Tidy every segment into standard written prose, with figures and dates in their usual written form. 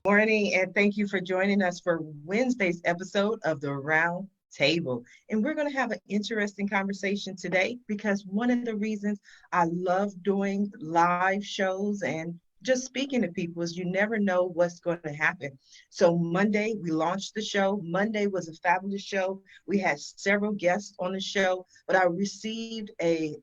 Morning, and thank you for joining us for Wednesday's episode of the Round Table. And we're going to have an interesting conversation today because one of the reasons I love doing live shows and just speaking to people is you never know what's going to happen. So Monday we launched the show. Monday was a fabulous show. We had several guests on the show, but I received a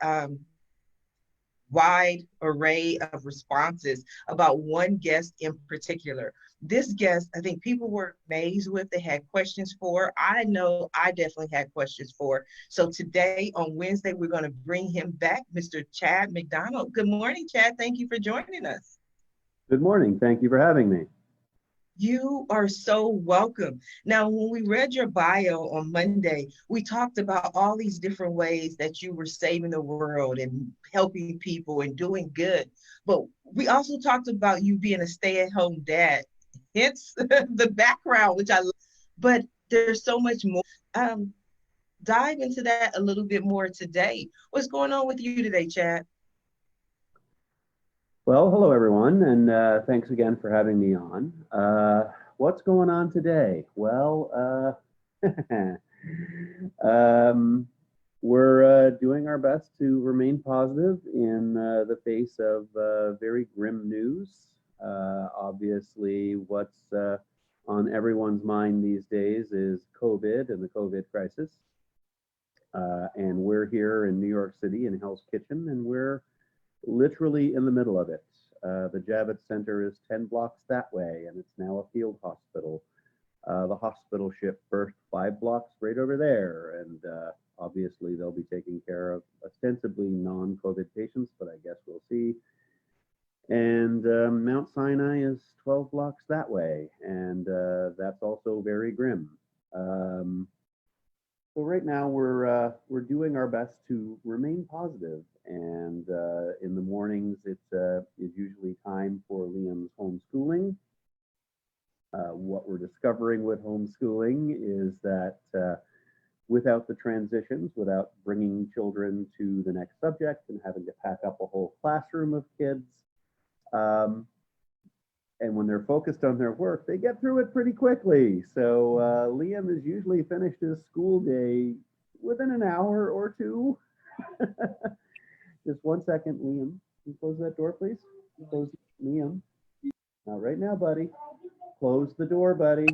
wide array of responses about one guest in particular. This guest, I think people were amazed with, they had questions for. I know I definitely had questions for. So today on Wednesday, we're going to bring him back, Mr. Chad MacDonald. Good morning, Chad. Thank you for joining us. Good morning. Thank you for having me. You are so welcome. Now, when we read your bio on Monday, we talked about all these different ways that you were saving the world and helping people and doing good. But we also talked about you being a stay-at-home dad. Hence the background, which I love. But there's so much more. Dive into that a little bit more today. What's going on with you today, Chad? Well, hello, everyone, and thanks again for having me on. What's going on today? Well, we're doing our best to remain positive in the face of very grim news. Obviously, what's on everyone's mind these days is COVID and the COVID crisis. And we're here in New York City in Hell's Kitchen, and we're literally in the middle of it. The Javits Center is 10 blocks that way, and it's now a field hospital. The hospital ship berthed 5 blocks right over there, and obviously they'll be taking care of ostensibly non-COVID patients, but I guess we'll see. And Mount Sinai is 12 blocks that way, and that's also very grim. So right now we're doing our best to remain positive, and in the mornings it's is usually time for Liam's homeschooling. What we're discovering with homeschooling is that without the transitions, without bringing children to the next subject and having to pack up a whole classroom of kids, and when they're focused on their work, they get through it pretty quickly. So Liam has usually finished his school day within an hour or two. Just 1 second, Liam. Can you close that door, please? Close, Liam. Not right now, buddy. Close the door, buddy.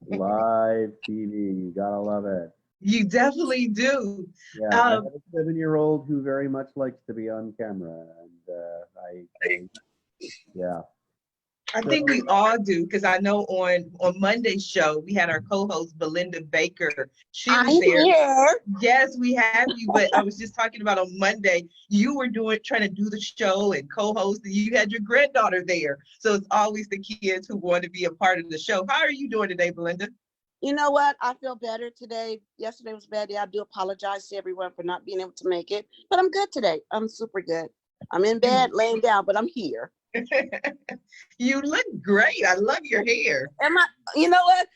Live TV, you gotta love it. You definitely do. Yeah, I have a 7-year-old who very much likes to be on camera, and yeah. I think we all do, because I know on Monday's show we had our co-host Belinda Baker. She was there. Here. Yes, we have you. But I was just talking about on Monday, you were trying to do the show and co-host, and you had your granddaughter there. So it's always the kids who want to be a part of the show. How are you doing today, Belinda? You know what? I feel better today. Yesterday was a bad day. I do apologize to everyone for not being able to make it, but I'm good today. I'm super good. I'm in bed, laying down, but I'm here. You look great. I love your hair. Am I? You know what?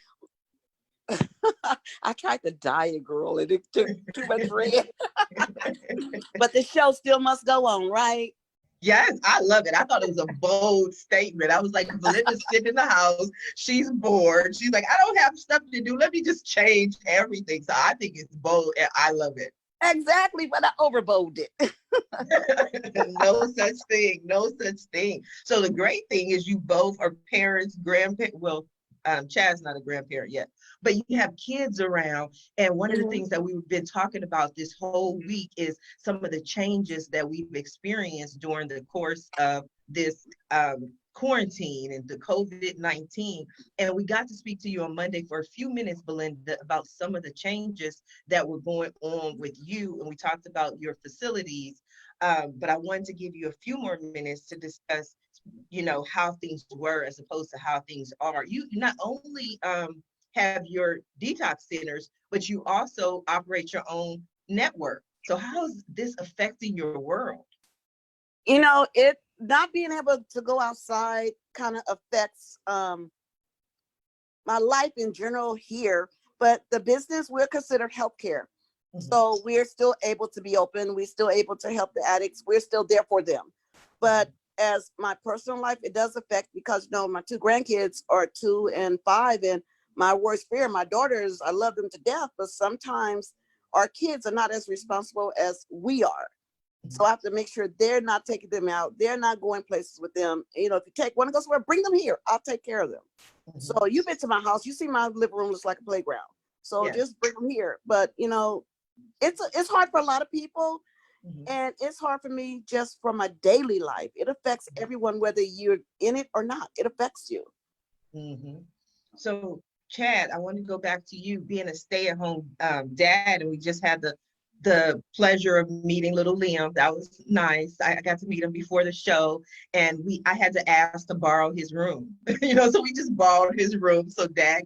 I tried to dye it, girl, and it took too much red. But the show still must go on, right? Yes, I love it. I thought it was a bold statement. I was like, Belinda's sitting in the house. She's bored. She's like, I don't have stuff to do. Let me just change everything. So I think it's bold, and I love it. Exactly, but I overbold it. No such thing. No such thing. So the great thing is you both are parents, grandparents. Well, Chad's not a grandparent yet, but you have kids around. And one of the things that we've been talking about this whole week is some of the changes that we've experienced during the course of this quarantine and the COVID-19. And we got to speak to you on Monday for a few minutes, Belinda, about some of the changes that were going on with you. And we talked about your facilities. But I wanted to give you a few more minutes to discuss, how things were as opposed to how things are. You not only have your detox centers, but you also operate your own network. So how is this affecting your world? You know, it not being able to go outside kind of affects my life in general here, but the business we're considered healthcare. So we're still able to be open. We're still able to help the addicts. We're still there for them. But as my personal life, it does affect because, you know, my two grandkids are 2 and 5. And my worst fear, my daughters, I love them to death, but sometimes our kids are not as responsible as we are. So I have to make sure they're not taking them out. They're not going places with them. You know, if you take one to go somewhere, bring them here. I'll take care of them. So you've been to my house. You see my living room looks like a playground. So Yes. just bring them here. But, you know, it's hard for a lot of people, and it's hard for me just for my daily life. It affects everyone, whether you're in it or not. It affects you. So Chad, I want to go back to you being a stay-at-home dad, and we just had the pleasure of meeting little Liam. That was nice. I got to meet him before the show, and I had to ask to borrow his room. You know, so we just borrowed his room so Dad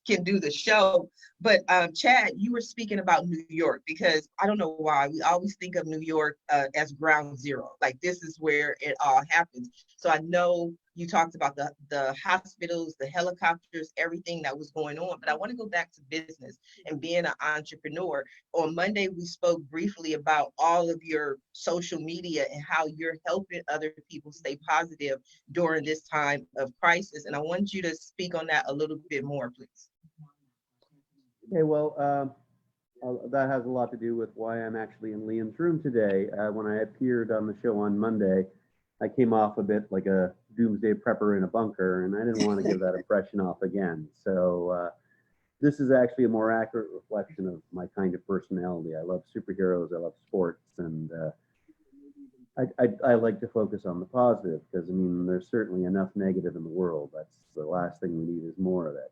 can do the show. But Chad, you were speaking about New York, because I don't know why we always think of New York as ground zero. Like, this is where it all happens. So I know you talked about the hospitals, the helicopters, everything that was going on. But I want to go back to business and being an entrepreneur. On Monday, we spoke briefly about all of your social media and how you're helping other people stay positive during this time of crisis. And I want you to speak on that a little bit more, please. Okay, well, that has a lot to do with why I'm actually in Liam's room today. When I appeared on the show on Monday, I came off a bit like a doomsday prepper in a bunker, and I didn't want to give that impression off again. So this is actually a more accurate reflection of my kind of personality. I love superheroes, I love sports, and I like to focus on the positive, because, I mean, there's certainly enough negative in the world. That's the last thing we need, is more of it.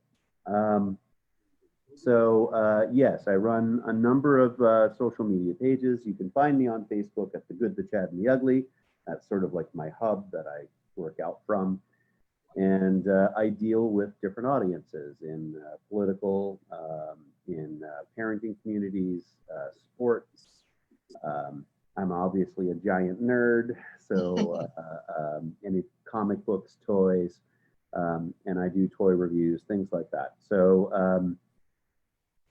Yes, I run a number of social media pages. You can find me on Facebook at The Good, the Chad, and the Ugly. That's sort of like my hub that I work out from. And I deal with different audiences in political, in parenting communities, sports. I'm obviously a giant nerd, so any comic books, toys, and I do toy reviews, things like that. So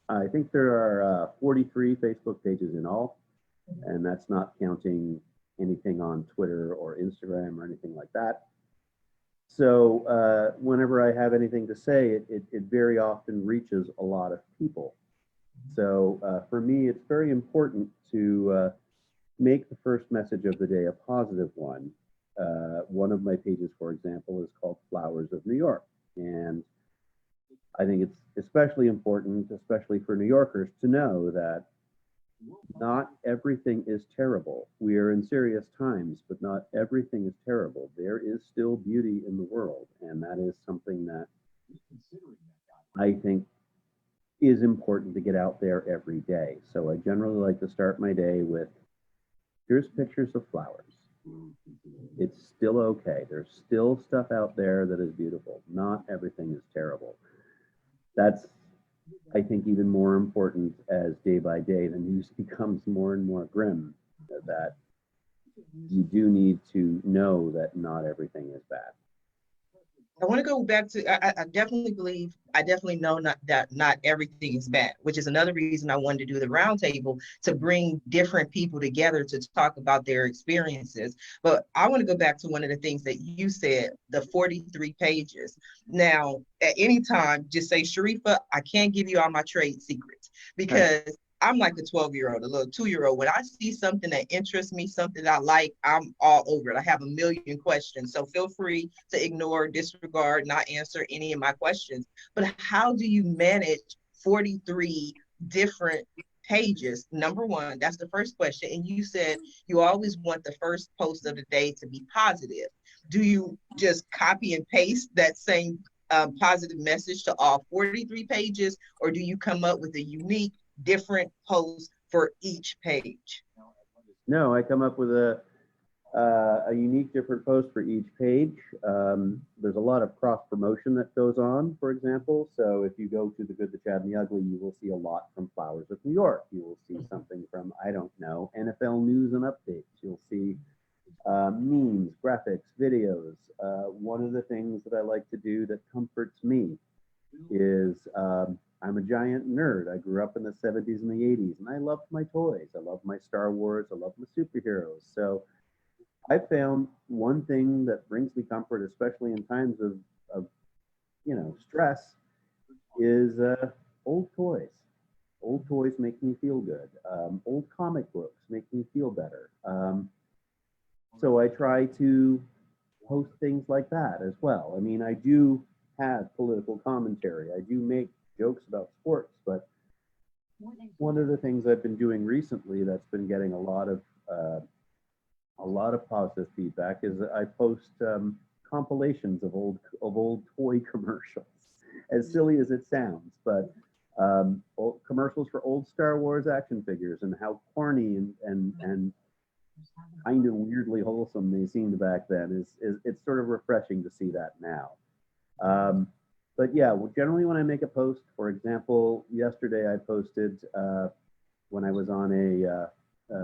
I think there are 43 Facebook pages in all, and that's not counting anything on Twitter or Instagram or anything like that. So whenever I have anything to say, it very often reaches a lot of people. So for me, it's very important to make the first message of the day a positive one. One of my pages, for example, is called Flowers of New York. And I think it's especially important, especially for New Yorkers, to know that not everything is terrible. We are in serious times, but not everything is terrible. There is still beauty in the world, and that is something that I think is important to get out there every day. So I generally like to start my day with, here's pictures of flowers. It's still okay. There's still stuff out there that is beautiful. Not everything is terrible. That's, I think, even more important as day by day the news becomes more and more grim, that you do need to know that not everything is bad. I want to go back to, I definitely know that not everything is bad, which is another reason I wanted to do the roundtable, to bring different people together to talk about their experiences. But I want to go back to one of the things that you said, the 43 pages. Now, at any time, just say, Sharifa, I can't give you all my trade secrets, because I'm like a 12-year-old, a little 2-year-old. When I see something that interests me, something I like, I'm all over it. I have a million questions. So feel free to ignore, disregard, not answer any of my questions. But how do you manage 43 different pages? Number one, that's the first question. And you said you always want the first post of the day to be positive. Do you just copy and paste that same positive message to all 43 pages, or do you come up with a unique, different posts for each page? No, I come up with a unique, different post for each page. There's a lot of cross promotion that goes on, for example. So if you go to The Good, the Chad, and the Ugly, you will see a lot from Flowers of New York. You will see something from, I don't know, NFL news and updates. You'll see graphics, videos. One of the things that I like to do that comforts me is I'm a giant nerd. I grew up in the 70s and the 80s, and I loved my toys. I love my Star Wars. I love my superheroes. So I found one thing that brings me comfort, especially in times of stress, is old toys. Old toys make me feel good. Old comic books make me feel better. So I try to post things like that as well. I mean, I do have political commentary. I do make jokes about sports, but one of the things I've been doing recently that's been getting a lot of positive feedback is that I post compilations of old toy commercials. As silly as it sounds, but old commercials for old Star Wars action figures and how corny and kind of weirdly wholesome they seemed back then is it's sort of refreshing to see that now. But yeah, well, generally when I make a post, for example, yesterday I posted when I was on a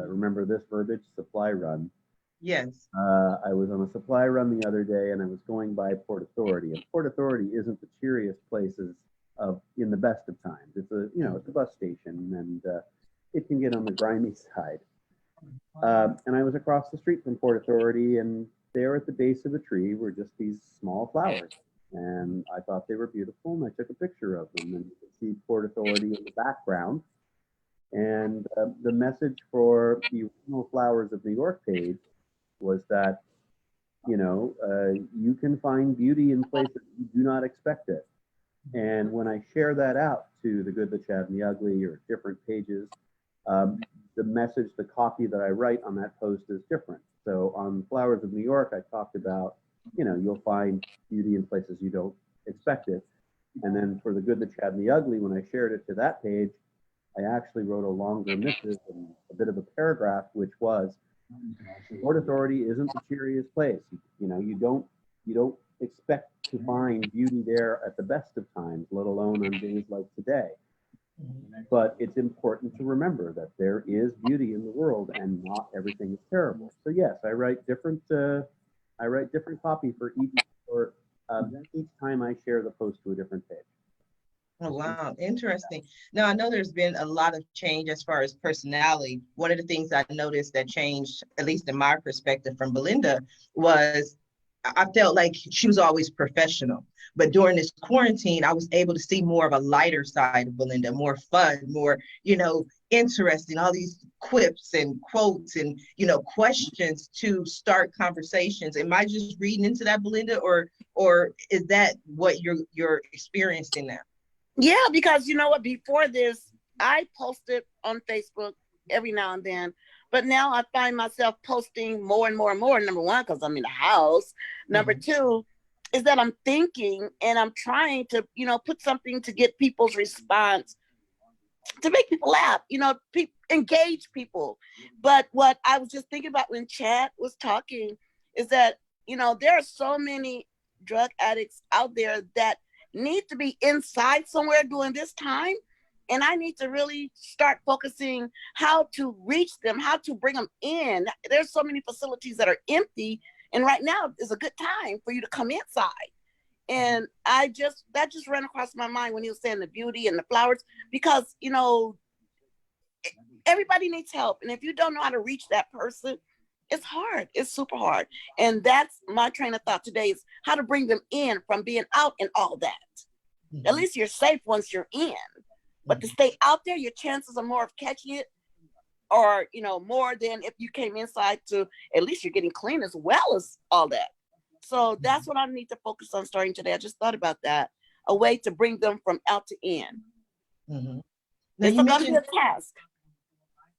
remember this verbiage supply run. Yes. I was on a supply run the other day, and I was going by Port Authority. And Port Authority isn't the cheeriest places in the best of times. It's a bus station, and it can get on the grimy side. And I was across the street from Port Authority, and there at the base of a tree were just these small flowers. And I thought they were beautiful, and I took a picture of them. And you could see Port Authority in the background. And the message for the original Flowers of New York page was that, you can find beauty in places you do not expect it. And when I share that out to the Good, the Chad, and the Ugly or different pages, the message, the copy that I write on that post is different. So on Flowers of New York, I talked about, you'll find beauty in places you don't expect it. And then for the Good, the Chad, and the Ugly, when I shared it to that page, I actually wrote a longer missive and a bit of a paragraph, which was, Port Authority isn't the cheeriest place. You don't expect to find beauty there at the best of times, let alone on days like today. But it's important to remember that there is beauty in the world and not everything is terrible. So yes, I write different copy for each time I share the post to a different page. Oh, wow. Interesting. Now, I know there's been a lot of change as far as personality. One of the things I noticed that changed, at least in my perspective from Belinda, was I felt like she was always professional. But during this quarantine, I was able to see more of a lighter side of Belinda, more fun, more, interesting, all these quips and quotes and, questions to start conversations. Am I just reading into that, Belinda, or is that what you're experiencing now? Yeah, because you know what? Before this, I posted on Facebook every now and then, but now I find myself posting more and more and more. Number one, because I'm in the house. Number two is that I'm thinking and I'm trying to, put something to get people's response, to make people laugh, engage people. But what I was just thinking about when Chad was talking is that, there are so many drug addicts out there that need to be inside somewhere during this time. And I need to really start focusing how to reach them, how to bring them in. There's so many facilities that are empty. And right now is a good time for you to come inside. And that just ran across my mind when he was saying the beauty and the flowers, because, everybody needs help. And if you don't know how to reach that person, it's hard. It's super hard. And that's my train of thought today, is how to bring them in from being out and all that. At least you're safe once you're in. But to stay out there, your chances are more of catching it, or, more than if you came inside. To at least you're getting clean as well as all that. So that's what I need to focus on starting today. I just thought about that. A way to bring them from out to in. Now It's you going to be mentioned, a task.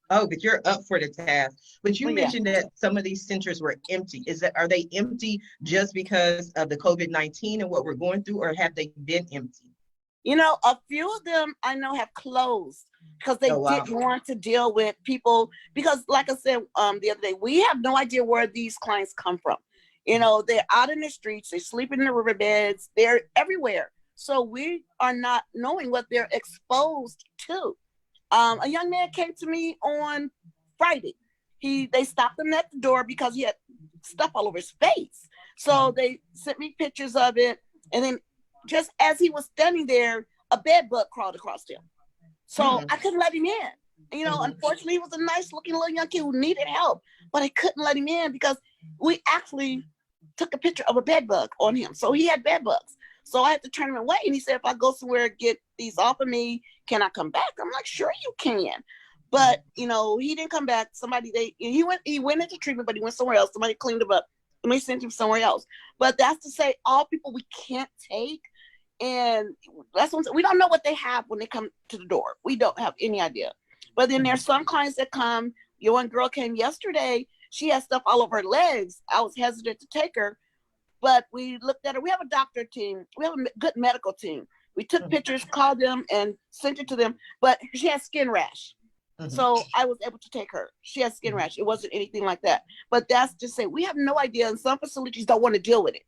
oh, but you're up for the task. But you Oh, yeah. mentioned that some of these centers were empty. Are they empty just because of the COVID-19 and what we're going through, or have they been empty? A few of them I know have closed because they didn't want to deal with people. Because like I said the other day, we have no idea where these clients come from. They're out in the streets, they sleep in the riverbeds, they're everywhere. So we are not knowing what they're exposed to. A young man came to me on Friday. They stopped him at the door because he had stuff all over his face. So they sent me pictures of it. And then just as he was standing there, a bed bug crawled across him. So I couldn't let him in. You know, unfortunately, he was a nice looking little young kid who needed help, but I couldn't let him in because we actually took a picture of a bed bug on him. So he had bed bugs. So I had to turn him away. And he said, if I go somewhere and get these off of me, can I come back? I'm like, sure you can. But, you know, he didn't come back. He went into treatment, but he went somewhere else. Somebody cleaned him up and we sent him somewhere else. But that's to say all people we can't take. And that's what we don't know what they have when they come to the door. We don't have any idea. But then there's some clients that come. Your one girl came yesterday. She has stuff all over her legs. I was hesitant to take her, but we looked at her. We have a doctor team. We have a good medical team. We took pictures, called them, and sent it to them. But she has skin rash. So I was able to take her. She has skin rash. It wasn't anything like that. But that's just say we have no idea. And some facilities don't want to deal with it.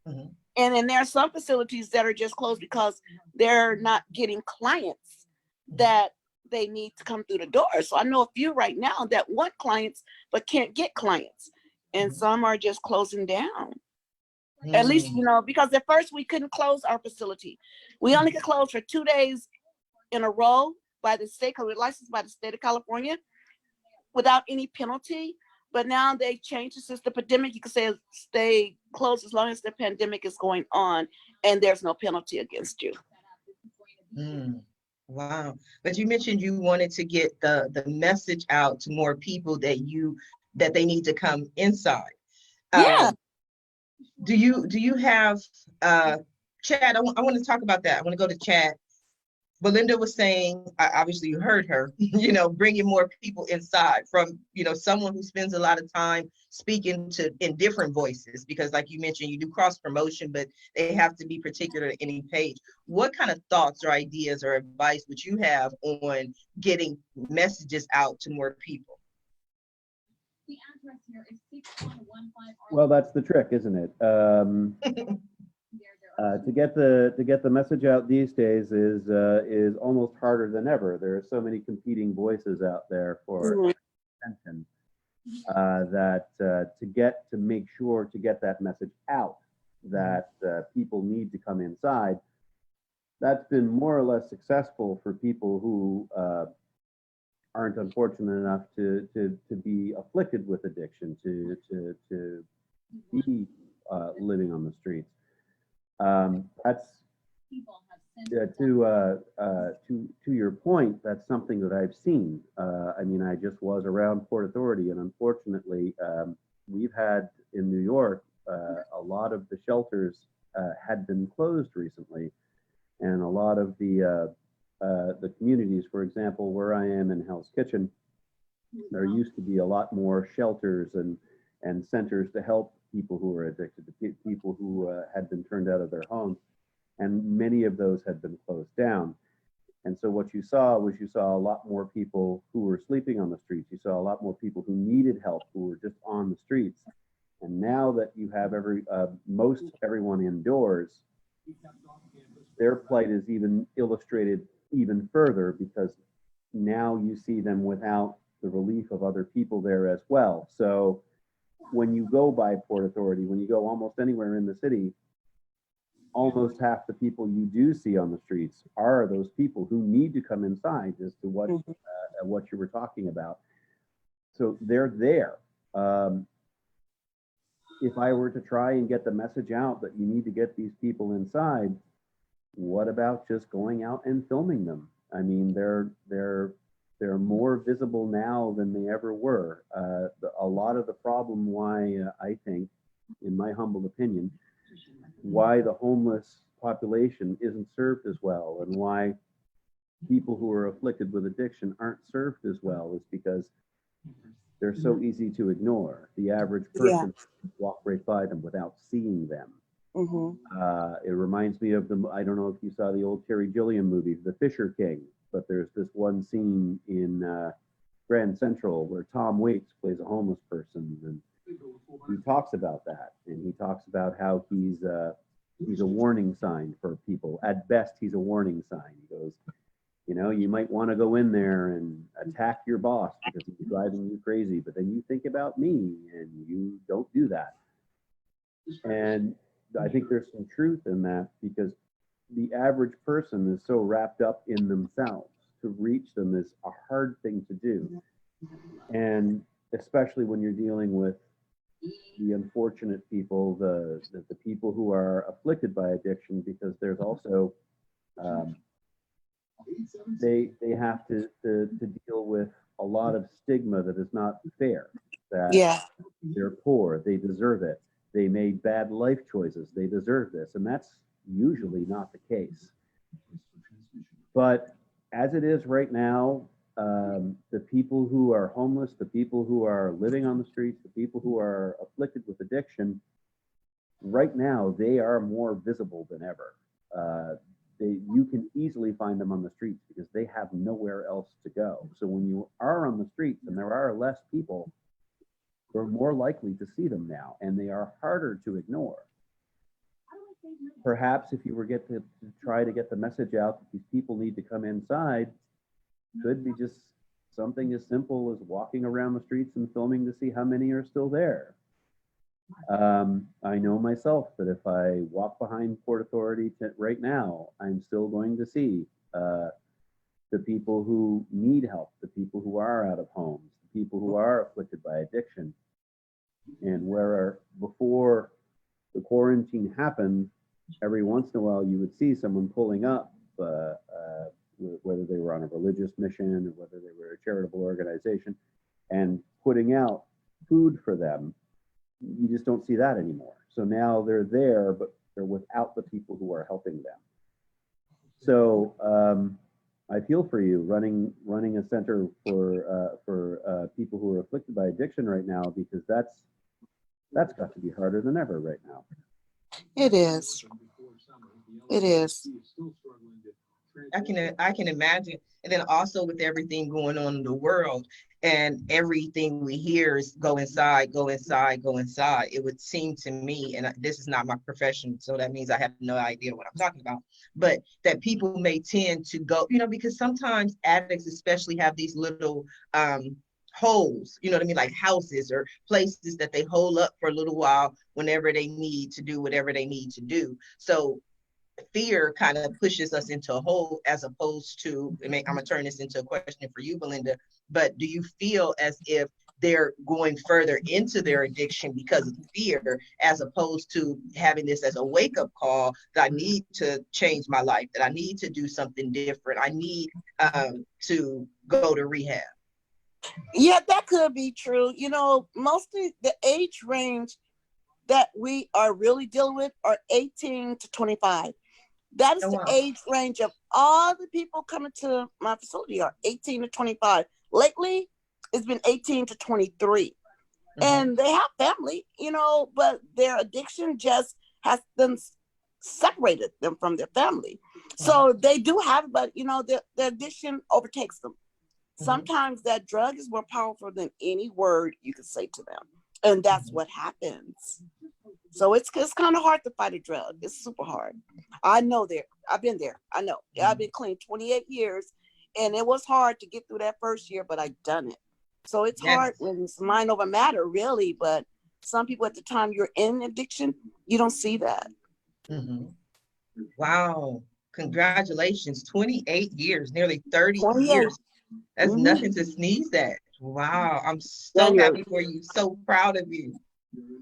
And then there are some facilities that are just closed because they're not getting clients that they need to come through the door. So I know a few right now that want clients but can't get clients. And some are just closing down. At least, you know, because at first we couldn't close our facility. We only could close for 2 days in a row by the state, because we're licensed by the state of California without any penalty. But now they changed it since the pandemic. You can say stay closed as long as the pandemic is going on and there's no penalty against you. Wow. But you mentioned you wanted to get the message out to more people that they need to come inside. Yeah. Do you have Chad? I want to talk about that. I want to go to Chad. Belinda was saying, obviously you heard her, you know, bringing more people inside from, you know, someone who spends a lot of time speaking in different voices, because like you mentioned, you do cross promotion, but they have to be particular to any page. What kind of thoughts or ideas or advice would you have on getting messages out to more people? Well, that's the trick, isn't it? To get the message out these days is almost harder than ever. There are so many competing voices out there for attention that to make sure to get that message out that people need to come inside. That's been more or less successful for people who aren't unfortunate enough to be afflicted with addiction, to be living on the streets. That's to your point. That's something that I've seen. I mean, I just was around Port Authority, and unfortunately, we've had in New York a lot of the shelters had been closed recently, and a lot of the communities, for example, where I am in Hell's Kitchen, there used to be a lot more shelters and centers to help people who were addicted, to people who had been turned out of their homes, and many of those had been closed down. And so what you saw a lot more people who were sleeping on the streets. You saw a lot more people who needed help, who were just on the streets. And now that you have most everyone indoors, their plight is even illustrated even further, because now you see them without the relief of other people there as well. So when you go by Port Authority, when you go almost anywhere in the city, almost half the people you do see on the streets are those people who need to come inside, as to what you were talking about. So they're there. If I were to try and get the message out that you need to get these people inside, what about just going out and filming them? I mean, they're more visible now than they ever were. A lot of the problem why I think, in my humble opinion, why the homeless population isn't served as well, and why people who are afflicted with addiction aren't served as well, is because they're so easy to ignore. The average person walk right by them without seeing them. It reminds me of I don't know if you saw the old Terry Gilliam movie, The Fisher King, but there's this one scene in Grand Central where Tom Waits plays a homeless person, and he talks about that, and he talks about how he's a warning sign for people. At best, he's a warning sign. He goes, You know, you might want to go in there and attack your boss because he's driving you crazy, but then you think about me and you don't do that. And I think there's some truth in that because the average person is so wrapped up in themselves. To reach them is a hard thing to do. And especially when you're dealing with the unfortunate people, the people who are afflicted by addiction, because there's also they have to deal with a lot of stigma that is not fair. That Yeah. they're poor, they deserve it. They made bad life choices, they deserve this, and that's usually not the case. But as it is right now, the people who are homeless, the people who are living on the streets, the people who are afflicted with addiction, right now they are more visible than ever. You can easily find them on the streets because they have nowhere else to go. So when you are on the streets and there are less people, we're more likely to see them now, and they are harder to ignore. Perhaps if you were to try to get the message out that these people need to come inside, could be just something as simple as walking around the streets and filming to see how many are still there. I know myself that if I walk behind Port Authority right now, I'm still going to see the people who need help, the people who are out of homes, the people who are afflicted by addiction. And where before the quarantine happened, every once in a while you would see someone pulling up, whether they were on a religious mission or whether they were a charitable organization, and putting out food for them. You just don't see that anymore. So now they're there, but they're without the people who are helping them. So I feel for you running a center for people who are afflicted by addiction right now, because that's got to be harder than ever right now. It is. It is. I can imagine. And then also with everything going on in the world and everything we hear is go inside, go inside, go inside. It would seem to me, and this is not my profession, so that means I have no idea what I'm talking about, but that people may tend to go, because sometimes addicts especially have these little holes, you know what I mean, like houses or places that they hole up for a little while whenever they need to do whatever they need to do. So fear kind of pushes us into a hole, as opposed to, I'm gonna turn this into a question for you, Belinda, but do you feel as if they're going further into their addiction because of fear, as opposed to having this as a wake-up call that I need to change my life, that I need to do something different, I need to go to rehab? Yeah, that could be true. Mostly the age range that we are really dealing with are 18 to 25. That is the age range of all the people coming to my facility are 18 to 25. Lately, it's been 18 to 23. Mm-hmm. And they have family, but their addiction just has them separated them from their family. Mm-hmm. So they do have, but the addiction overtakes them. Mm-hmm. Sometimes that drug is more powerful than any word you can say to them. And that's what happens. So it's kind of hard to fight a drug. It's super hard. I know there. I've been there. I know. I've been clean 28 years, and it was hard to get through that first year, but I've done it. So it's hard when it's mind over matter, really. But some people at the time you're in addiction, you don't see that. Mm-hmm. Wow. Congratulations. 28 years, nearly 30 years. That's nothing to sneeze at. Wow. I'm so happy for you. So proud of you.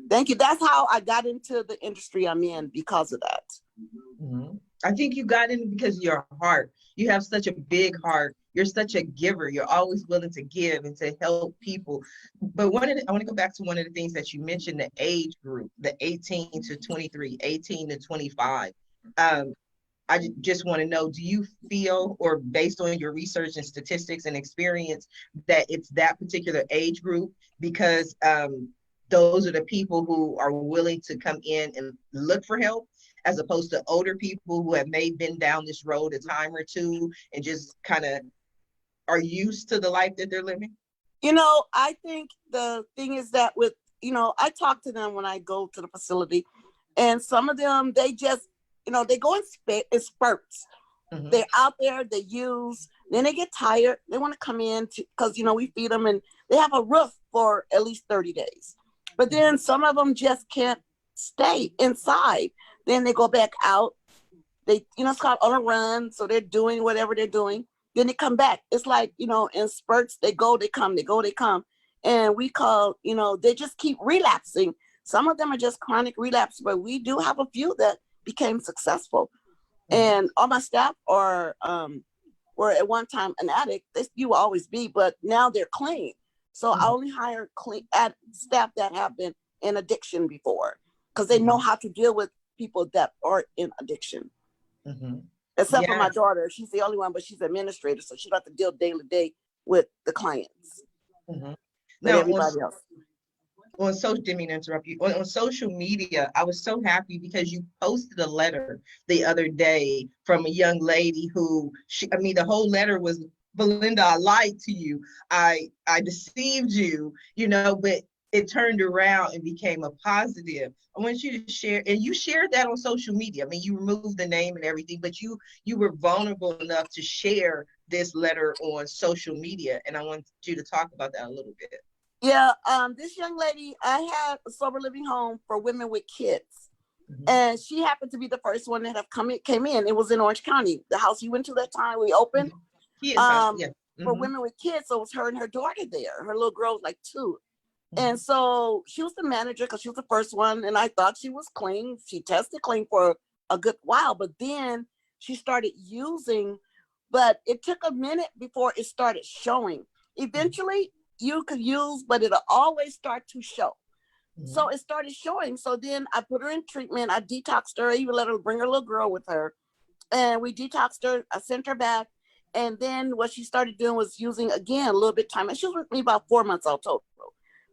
Thank you. That's how I got into the industry I'm in, because of that. Mm-hmm. I think you got in because of your heart. You have such a big heart. You're such a giver. You're always willing to give and to help people. But I want to go back to one of the things that you mentioned, the age group, the 18 to 23, 18 to 25. I just want to know, do you feel, or based on your research and statistics and experience, that it's that particular age group? Because those are the people who are willing to come in and look for help, as opposed to older people who have maybe been down this road a time or two and just kind of are used to the life that they're living? I think the thing is that with, I talk to them when I go to the facility, and some of them, they just, they go in spurts. Mhm. They're out there, they use, then they get tired. They want to come in because, we feed them and they have a roof for at least 30 days. But then some of them just can't stay inside. Then they go back out. They, it's called on a run. So they're doing whatever they're doing. Then they come back. It's like, in spurts, they go, they come, they go, they come. And we call, they just keep relapsing. Some of them are just chronic relapse, but we do have a few that became successful. And all my staff were at one time an addict. You will always be, but now they're clean. So I only hire clean staff that have been in addiction before, because they know how to deal with people that are in addiction. Except for my daughter, she's the only one, but she's administrator, so she don't have to deal day to day with the clients. But Now, everybody else. On social, didn't mean to interrupt you. On social media, I was so happy because you posted a letter the other day from a young lady who, the whole letter was, Belinda, I lied to you. I deceived you, but it turned around and became a positive. I want you to share, and you shared that on social media. You removed the name and everything, but you were vulnerable enough to share this letter on social media. And I want you to talk about that a little bit. Yeah, this young lady, I had a sober living home for women with kids. And she happened to be the first one that came in. It was in Orange County, the house you went to that time we opened. For women with kids. So it was her and her daughter there. Her little girl was like 2. And so she was the manager because she was the first one. And I thought she was clean. She tested clean for a good while, but then she started using, but it took a minute before it started showing. Eventually you could use, but it'll always start to show. So it started showing. So then I put her in treatment. I detoxed her. I even let her bring her little girl with her. And we detoxed her. I sent her back. And then what she started doing was using again a little bit of time. And she was with me about 4 months all total.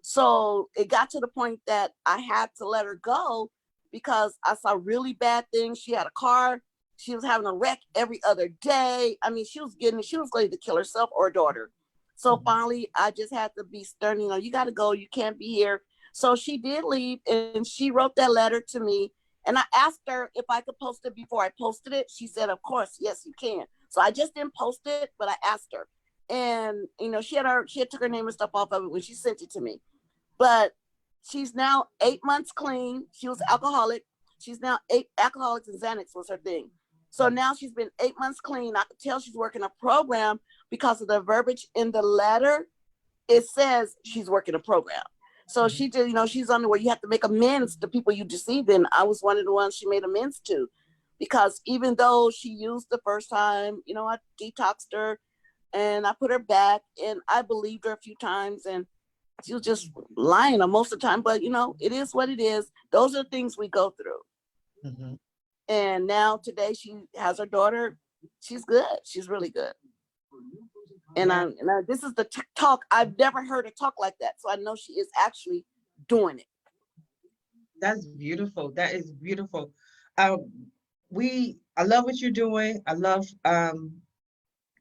So it got to the point that I had to let her go because I saw really bad things. She had a car. She was having a wreck every other day. She was going to kill herself or her daughter. So finally, I just had to be stern. You got to go. You can't be here. So she did leave, and she wrote that letter to me. And I asked her if I could post it before I posted it. She said, of course, yes, you can. So I just didn't post it, but I asked her. And, she had took her name and stuff off of it when she sent it to me. But she's now 8 months clean. She was alcoholic. She's now 8 alcoholics and Xanax was her thing. So now she's been 8 months clean. I could tell she's working a program because of the verbiage in the letter. It says she's working a program. So she did, she's on the where you have to make amends to people you deceived in. I was one of the ones she made amends to, because even though she used the first time, I detoxed her and I put her back, and I believed her a few times, and she was just lying most of the time. But it is what it is. Those are the things we go through. And now today she has her daughter. She's good. She's really good. And this is the talk. I've never heard her talk like that. So I know she is actually doing it. That's beautiful. That is beautiful. I love what you're doing. I love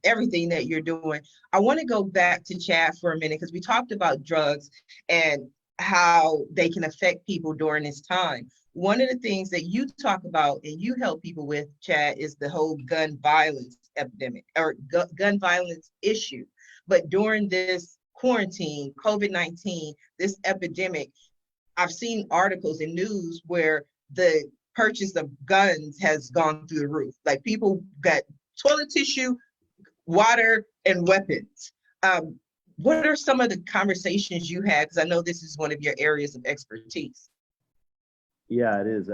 everything that you're doing. I want to go back to Chad for a minute, because we talked about drugs and how they can affect people during this time. One of the things that you talk about and you help people with, Chad, is the whole gun violence epidemic or gun violence issue. But during this quarantine, COVID-19, this epidemic, I've seen articles in news where the purchase of guns has gone through the roof. Like, people got toilet tissue, water, and weapons. What are some of the conversations you had? Because I know this is one of your areas of expertise. Yeah, it is.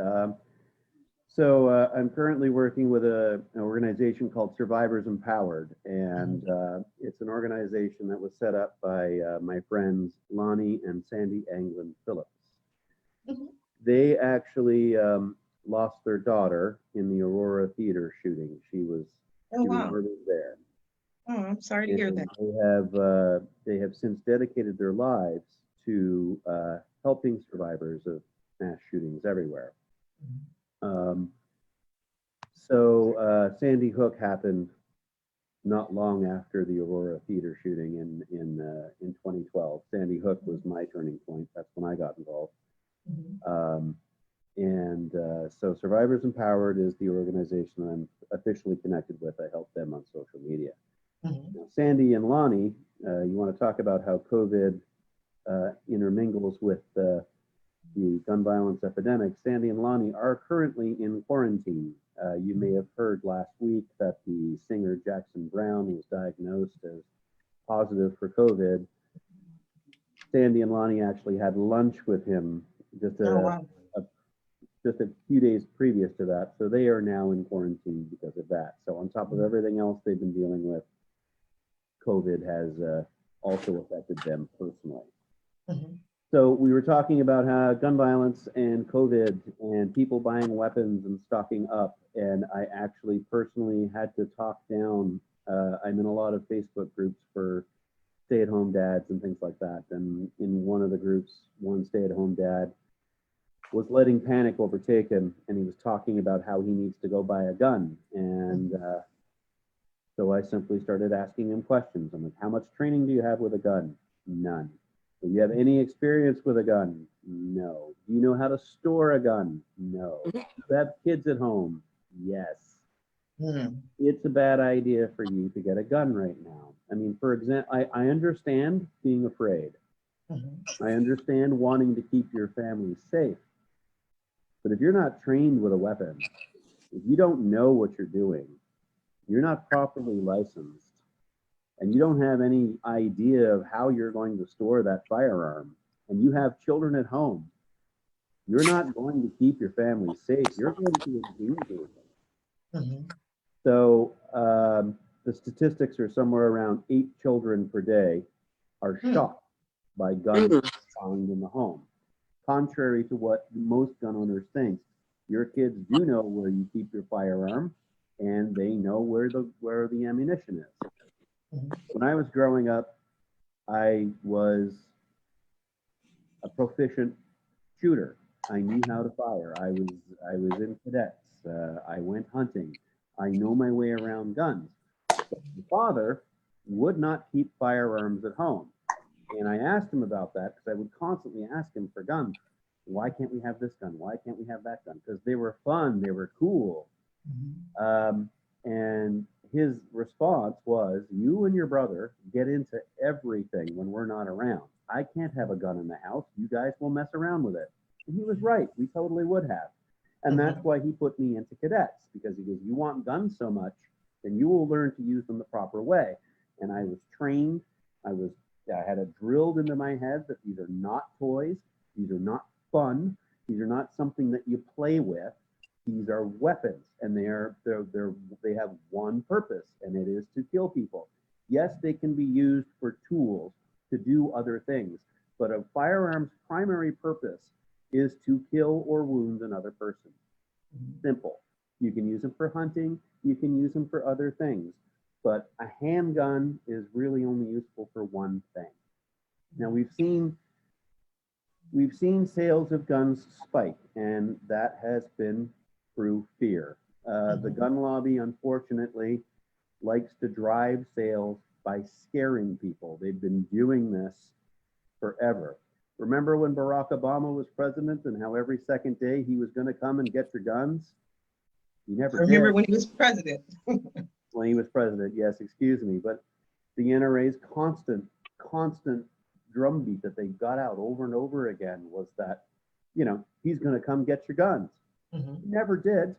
So I'm currently working with an organization called Survivors Empowered, and it's an organization that was set up by my friends Lonnie and Sandy Anglin Phillips. They actually lost their daughter in the Aurora Theater shooting. She was murdered there. Oh, I'm sorry to hear that. They have since dedicated their lives to helping survivors of mass shootings everywhere. So Sandy Hook happened not long after the Aurora Theater shooting in 2012. Sandy Hook was my turning point. That's when I got involved. And so Survivors Empowered is the organization I'm officially connected with. I help them on social media. Now, Sandy and Lonnie, you want to talk about how COVID intermingles with the gun violence epidemic. Sandy and Lonnie are currently in quarantine. You may have heard last week that the singer Jackson Brown was diagnosed as positive for COVID. Sandy and Lonnie actually had lunch with him just just a few days previous to that. So they are now in quarantine because of that. So on top of everything else they've been dealing with, COVID has also affected them personally. So we were talking about how gun violence and COVID and people buying weapons and stocking up. And I actually personally had to talk down. I'm in a lot of Facebook groups for stay-at-home dads and things like that. And in one of the groups, one stay-at-home dad was letting panic overtake him, and he was talking about how he needs to go buy a gun. And so I simply started asking him questions. I'm like, how much training do you have with a gun? None. Do you have any experience with a gun? No. Do you know how to store a gun? No. Do you have kids at home? Yes. It's a bad idea for you to get a gun right now. I mean, for example, I understand being afraid. I understand wanting to keep your family safe. But if you're not trained with a weapon, if you don't know what you're doing, you're not properly licensed, and you don't have any idea of how you're going to store that firearm, and you have children at home, you're not going to keep your family safe. You're going to endanger them. So the statistics are somewhere around 8 children per day are shot by guns found in the home. Contrary to what most gun owners think, your kids do know where you keep your firearm, and they know where the ammunition is. When I was growing up, I was a proficient shooter. I knew how to fire. I was in cadets. I went hunting. I know my way around guns. But my father would not keep firearms at home. And I asked him about that because I would constantly ask him for guns. Why can't we have this gun? Why can't we have that gun? Because they were fun, they were cool. And his response was, you and your brother get into everything when we're not around. I can't have a gun in the house. You guys will mess around with it. And he was right. We totally would have. And that's why he put me into cadets, because he goes, you want guns so much, then you will learn to use them the proper way. And I was trained. I had it drilled into my head that these are not toys. These are not fun. These are not something that you play with. These are weapons, and they have one purpose, and it is to kill people. Yes, they can be used for tools to do other things, but a firearm's primary purpose is to kill or wound another person. Simple. You can use them for hunting. You can use them for other things, but a handgun is really only useful for one thing. Now we've seen sales of guns spike, and that has been through fear. The gun lobby, unfortunately, likes to drive sales by scaring people. They've been doing this forever. Remember when Barack Obama was president and how every second day he was going to come and get your guns? He never did. Remember when he was president? When he was president, yes, excuse me. But the NRA's constant drumbeat that they got out over and over again was that, he's going to come get your guns. He never did.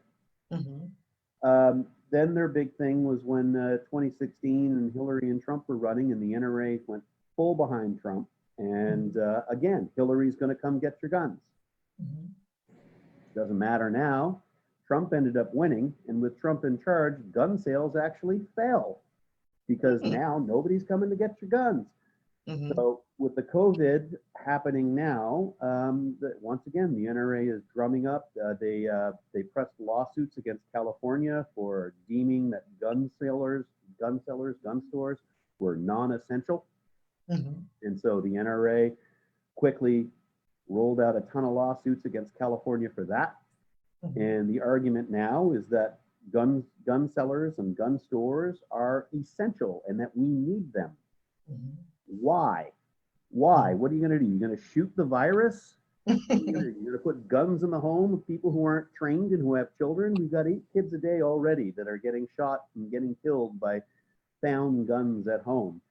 Then their big thing was when 2016 and Hillary and Trump were running, and the NRA went full behind Trump. And again, Hillary's going to come get your guns. Doesn't matter now. Trump ended up winning, and with Trump in charge, gun sales actually fell because now nobody's coming to get your guns. So with the COVID happening now, once again, the NRA is drumming up. They pressed lawsuits against California for deeming that gun stores were non-essential. And so the NRA quickly rolled out a ton of lawsuits against California for that. And the argument now is that gun sellers and gun stores are essential and that we need them. Why? What are you going to do? You're going to shoot the virus You're gonna put guns in the home of people who aren't trained and who have children. We've got 8 kids a day already that are getting shot and getting killed by found guns at home.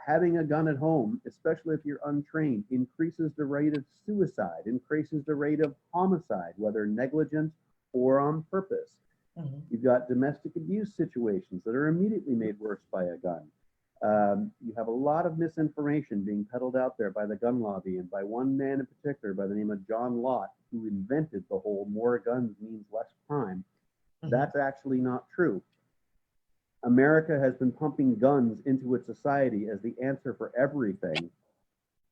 Having a gun at home, especially if you're untrained, increases the rate of suicide, increases the rate of homicide, whether negligent or on purpose. You've got domestic abuse situations that are immediately made worse by a gun. You have a lot of misinformation being peddled out there by the gun lobby and by one man in particular by the name of John Lott, who invented the whole more guns means less crime. That's actually not true. America has been pumping guns into its society as the answer for everything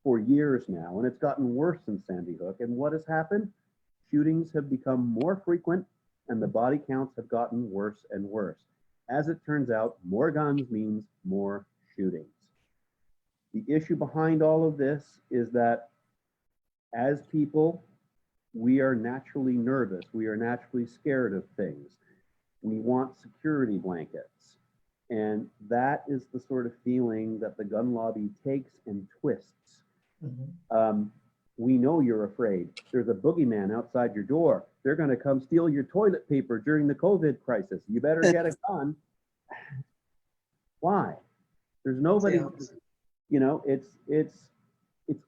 for years now, and it's gotten worse since Sandy Hook. And what has happened? Shootings have become more frequent, and the body counts have gotten worse and worse. As it turns out, more guns means more shootings. The issue behind all of this is that as people, we are naturally nervous. We are naturally scared of things. We want security blankets. And that is the sort of feeling that the gun lobby takes and twists. We know you're afraid. There's a boogeyman outside your door. They're going to come steal your toilet paper during the COVID crisis. You better get a gun. Why? There's nobody, you know, it's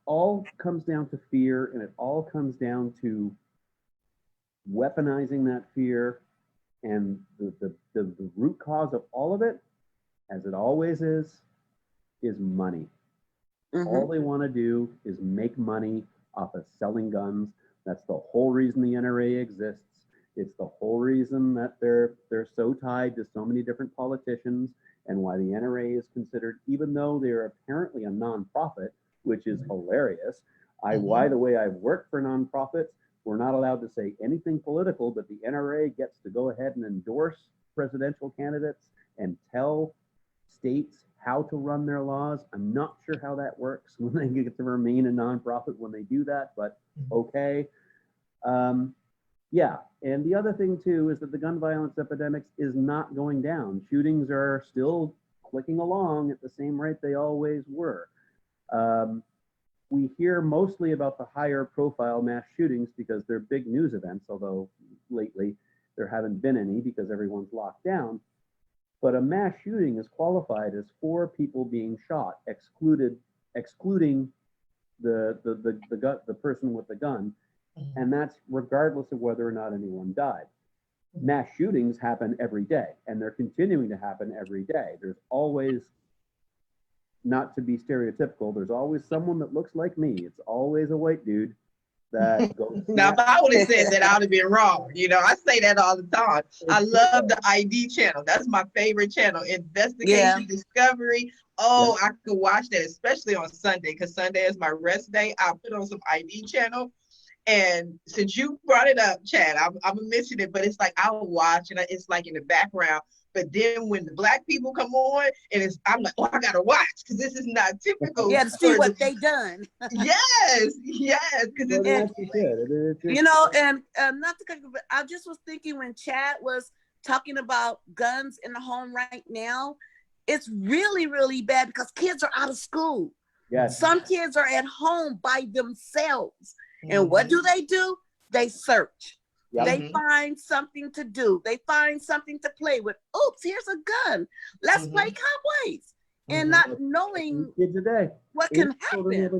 all comes down to fear, and it all comes down to weaponizing that fear. And the root cause of all of it, as it always is money. All they want to do is make money off of selling guns. That's the whole reason the NRA exists. It's the whole reason that they're so tied to so many different politicians, and why the NRA is considered, even though they're apparently a nonprofit, which is hilarious. By the way, I've worked for nonprofits. We're not allowed to say anything political, but the NRA gets to go ahead and endorse presidential candidates and tell states how to run their laws. I'm not sure how that works when they get to remain a nonprofit when they do that, but okay. Yeah, and the other thing too is that the gun violence epidemic is not going down. Shootings are still clicking along at the same rate they always were. We hear mostly about the higher profile mass shootings because they're big news events, although lately there haven't been any because everyone's locked down. But a mass shooting is qualified as 4 people being shot, excluding the person with the gun, and that's regardless of whether or not anyone died. Mass shootings happen every day, and they're continuing to happen every day. There's always, not to be stereotypical, there's always someone that looks like me. It's always a white dude that goes. Now, if I would have said that, I would have been wrong. You know, I say that all the time. I love the ID channel. That's my favorite channel. Investigation, Discovery. Oh, I could watch that, especially on Sunday, because Sunday is my rest day. I'll put on some ID channel. And since you brought it up, Chad, I'm gonna mention it, but it's like I'll watch and it's like in the background. But then when the Black people come on, and I'm like, oh, I gotta watch because this is not typical. Yeah, to see what they done. Yes, because you know, and not to cut you, but I just was thinking when Chad was talking about guns in the home right now, it's really, really bad because kids are out of school. Yes. Some kids are at home by themselves. And what do? They search. Yep. They find something to do. They find something to play with. Oops, here's a gun. Let's play cowboys. And not knowing what can happen.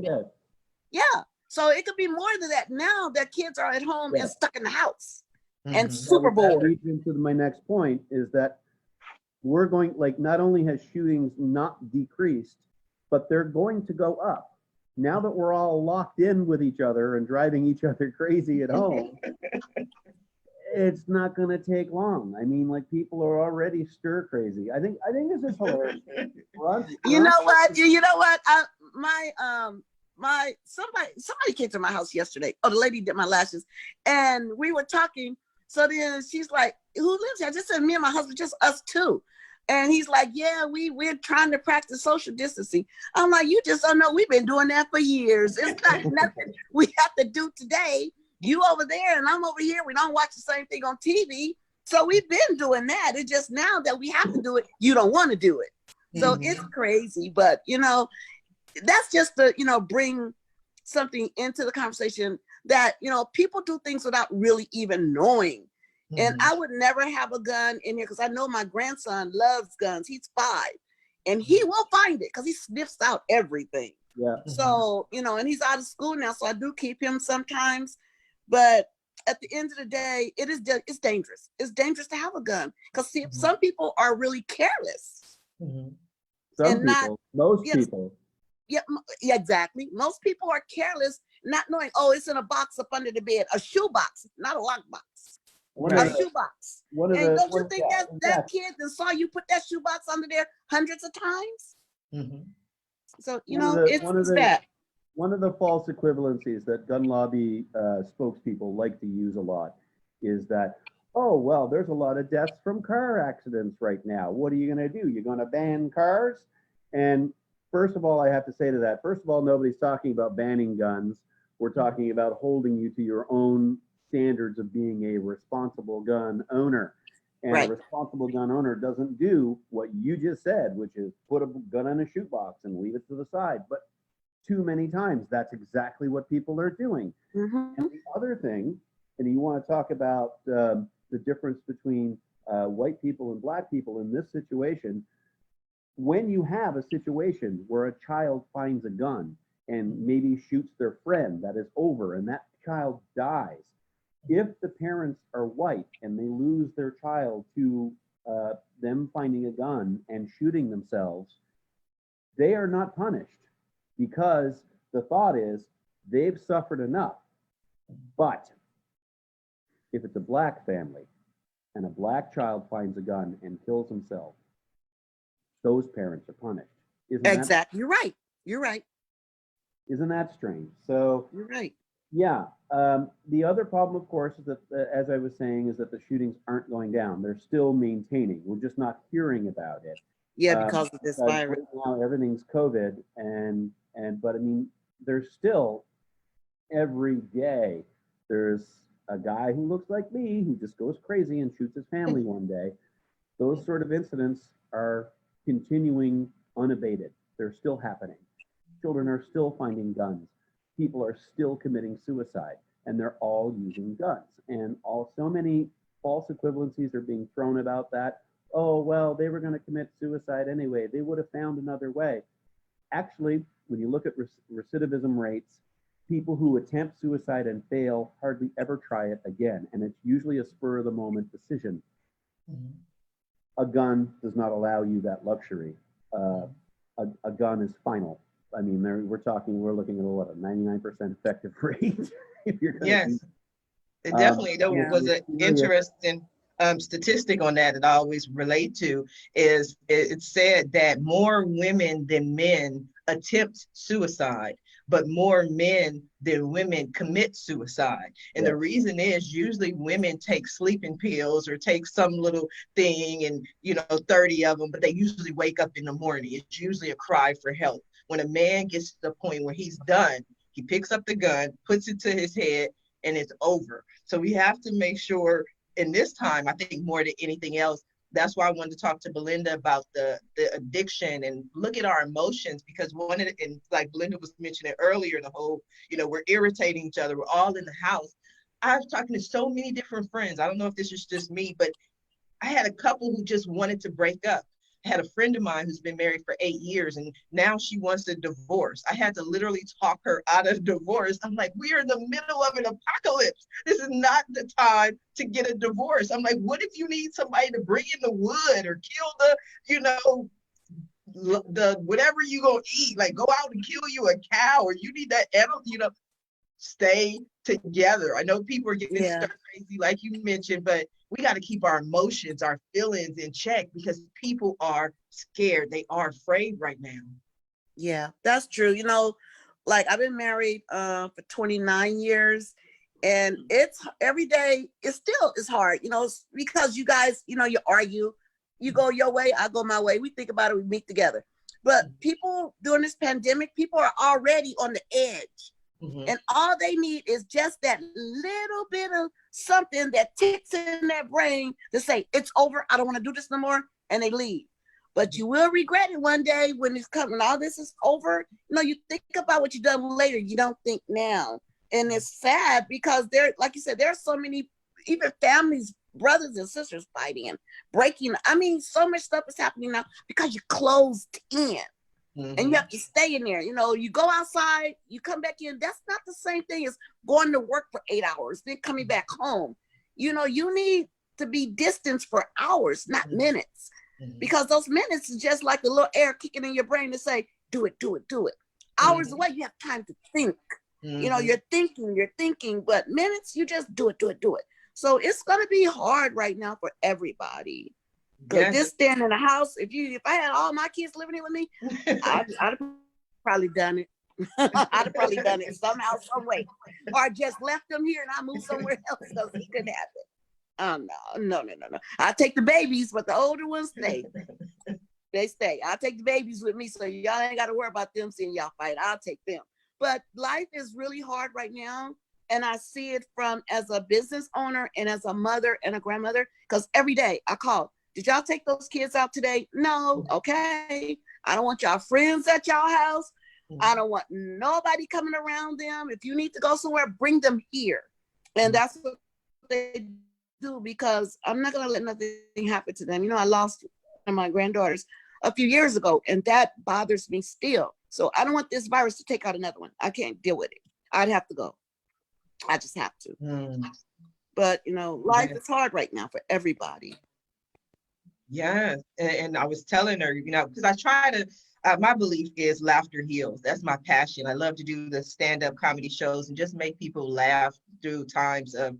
Yeah. So it could be more than that now that kids are at home and stuck in the house and super bored. That leads into my next point is that we're going, like, not only has shootings not decreased, but they're going to go up. Now that we're all locked in with each other and driving each other crazy at home, it's not going to take long. I mean, like, people are already stir crazy. I think this is hilarious. You know what? Somebody came to my house yesterday. Oh, the lady did my lashes, and we were talking. So then she's like, "Who lives here?" I just said, "Me and my husband, just us two." And he's like, "Yeah, we're trying to practice social distancing." I'm like, "You just don't know. We've been doing that for years. It's not nothing we have to do today. You over there and I'm over here. We don't watch the same thing on TV. So we've been doing that. It's just now that we have to do it, you don't want to do it." So it's crazy. But, you know, that's just to, you know, bring something into the conversation that, people do things without really even knowing. And I would never have a gun in here because I know my grandson loves guns. He's 5 and he will find it because he sniffs out everything. Yeah. So, and he's out of school now, so I do keep him sometimes. But at the end of the day, it's dangerous. It's dangerous to have a gun because some people are really careless. Most people. Yeah, exactly. Most people are careless, not knowing, oh, it's in a box up under the bed, a shoe box, not a lockbox. A shoebox. And don't you think that kid that saw you put that shoebox under there hundreds of times? So, it's bad. One of the false equivalencies that gun lobby spokespeople like to use a lot is that, oh, well, there's a lot of deaths from car accidents right now. What are you going to do? You're going to ban cars? And first of all, I have to say to that, first of all, nobody's talking about banning guns. We're talking about holding you to your own standards of being a responsible gun owner. And a responsible gun owner doesn't do what you just said, which is put a gun in a shoebox and leave it to the side. But too many times, that's exactly what people are doing. And the other thing, and you want to talk about the difference between white people and black people in this situation, when you have a situation where a child finds a gun and maybe shoots their friend, that is over, and that child dies. If the parents are white and they lose their child to them finding a gun and shooting themselves, they are not punished because the thought is they've suffered enough. But if it's a black family and a black child finds a gun and kills himself, those parents are punished. Exactly. You're right. You're right. Isn't that strange? So you're right. Yeah. The other problem, of course, is that, as I was saying, is that the shootings aren't going down. They're still maintaining. We're just not hearing about it. Yeah, because of this virus. Right now, everything's COVID, but I mean, there's still every day there's a guy who looks like me who just goes crazy and shoots his family one day. Those sort of incidents are continuing unabated. They're still happening. Children are still finding guns. People are still committing suicide, and they're all using guns. And so many false equivalencies are being thrown about that. Oh, well, they were going to commit suicide anyway. They would have found another way. Actually, when you look at recidivism rates, people who attempt suicide and fail hardly ever try it again. And it's usually a spur of the moment decision. A gun does not allow you that luxury. A gun is final. I mean, we're looking at a 99% effective rate. Yes, it definitely was an interesting statistic on that I always relate to is it said that more women than men attempt suicide, but more men than women commit suicide. And the reason is usually women take sleeping pills or take some little thing and, 30 of them, but they usually wake up in the morning. It's usually a cry for help. When a man gets to the point where he's done, he picks up the gun, puts it to his head, and it's over. So we have to make sure in this time, I think more than anything else, that's why I wanted to talk to Belinda about the addiction and look at our emotions, because and like Belinda was mentioning earlier, the whole, we're irritating each other. We're all in the house. I was talking to so many different friends. I don't know if this is just me, but I had a couple who just wanted to break up. I had a friend of mine who's been married for 8 years and now she wants a divorce. I had to literally talk her out of divorce. I'm like, we are in the middle of an apocalypse. This is not the time to get a divorce. I'm like, what if you need somebody to bring in the wood or kill the whatever you gonna eat, like go out and kill you a cow, or you need that animal, stay together. I know people are getting stir crazy, like you mentioned, but we got to keep our emotions, our feelings in check because people are scared. They are afraid right now. Yeah, that's true. Like I've been married for 29 years and it's every day, it's hard, because you guys, you argue, you go your way, I go my way. We think about it, we meet together. But people during this pandemic, people are already on the edge. And all they need is just that little bit of something that ticks in their brain to say, it's over, I don't want to do this no more, and they leave. but you will regret it one day when it's coming. All this is over. You know, you think about what you've done later. You don't think now. And it's sad because like you said, there are so many, even families, brothers and sisters fighting and breaking. I mean, so much stuff is happening now because you're closed in. Mm-hmm. And you have to stay in there. You know, you go outside, you come back in. That's not the same thing as going to work for 8 hours, then coming back home. You know, you need to be distanced for hours, not minutes. Mm-hmm. Because those minutes is just like the little air kicking in your brain to say, do it, do it, do it. Hours away, you have time to think. You know, you're thinking, but minutes, you just do it, do it, do it. So it's going to be hard right now for everybody. Because this staying in the house, if I had all my kids living here with me, I'd have probably done it. I'd have probably done it somehow, some way. Or just left them here and I moved somewhere else because it couldn't happen. No. I take the babies, but the older ones stay. They stay. I'll take the babies with me, so y'all ain't got to worry about them seeing y'all fight. I'll take them. But life is really hard right now. And I see it from as a business owner and as a mother and a grandmother, because every day I call, did y'all take those kids out today? No. Okay. I don't want y'all friends at y'all house. I don't want nobody coming around them. If you need to go somewhere, bring them here. And that's what they do, because I'm not going to let nothing happen to them. You know, I lost one of my granddaughters a few years ago, and that bothers me still. So I don't want this virus to take out another one. I can't deal with it. I'd have to go. I just have to. But, you know, life is hard right now for everybody. Yes. And I was telling her, you know, because I try to, my belief is laughter heals. That's my passion. I love to do the stand-up comedy shows and just make people laugh through times of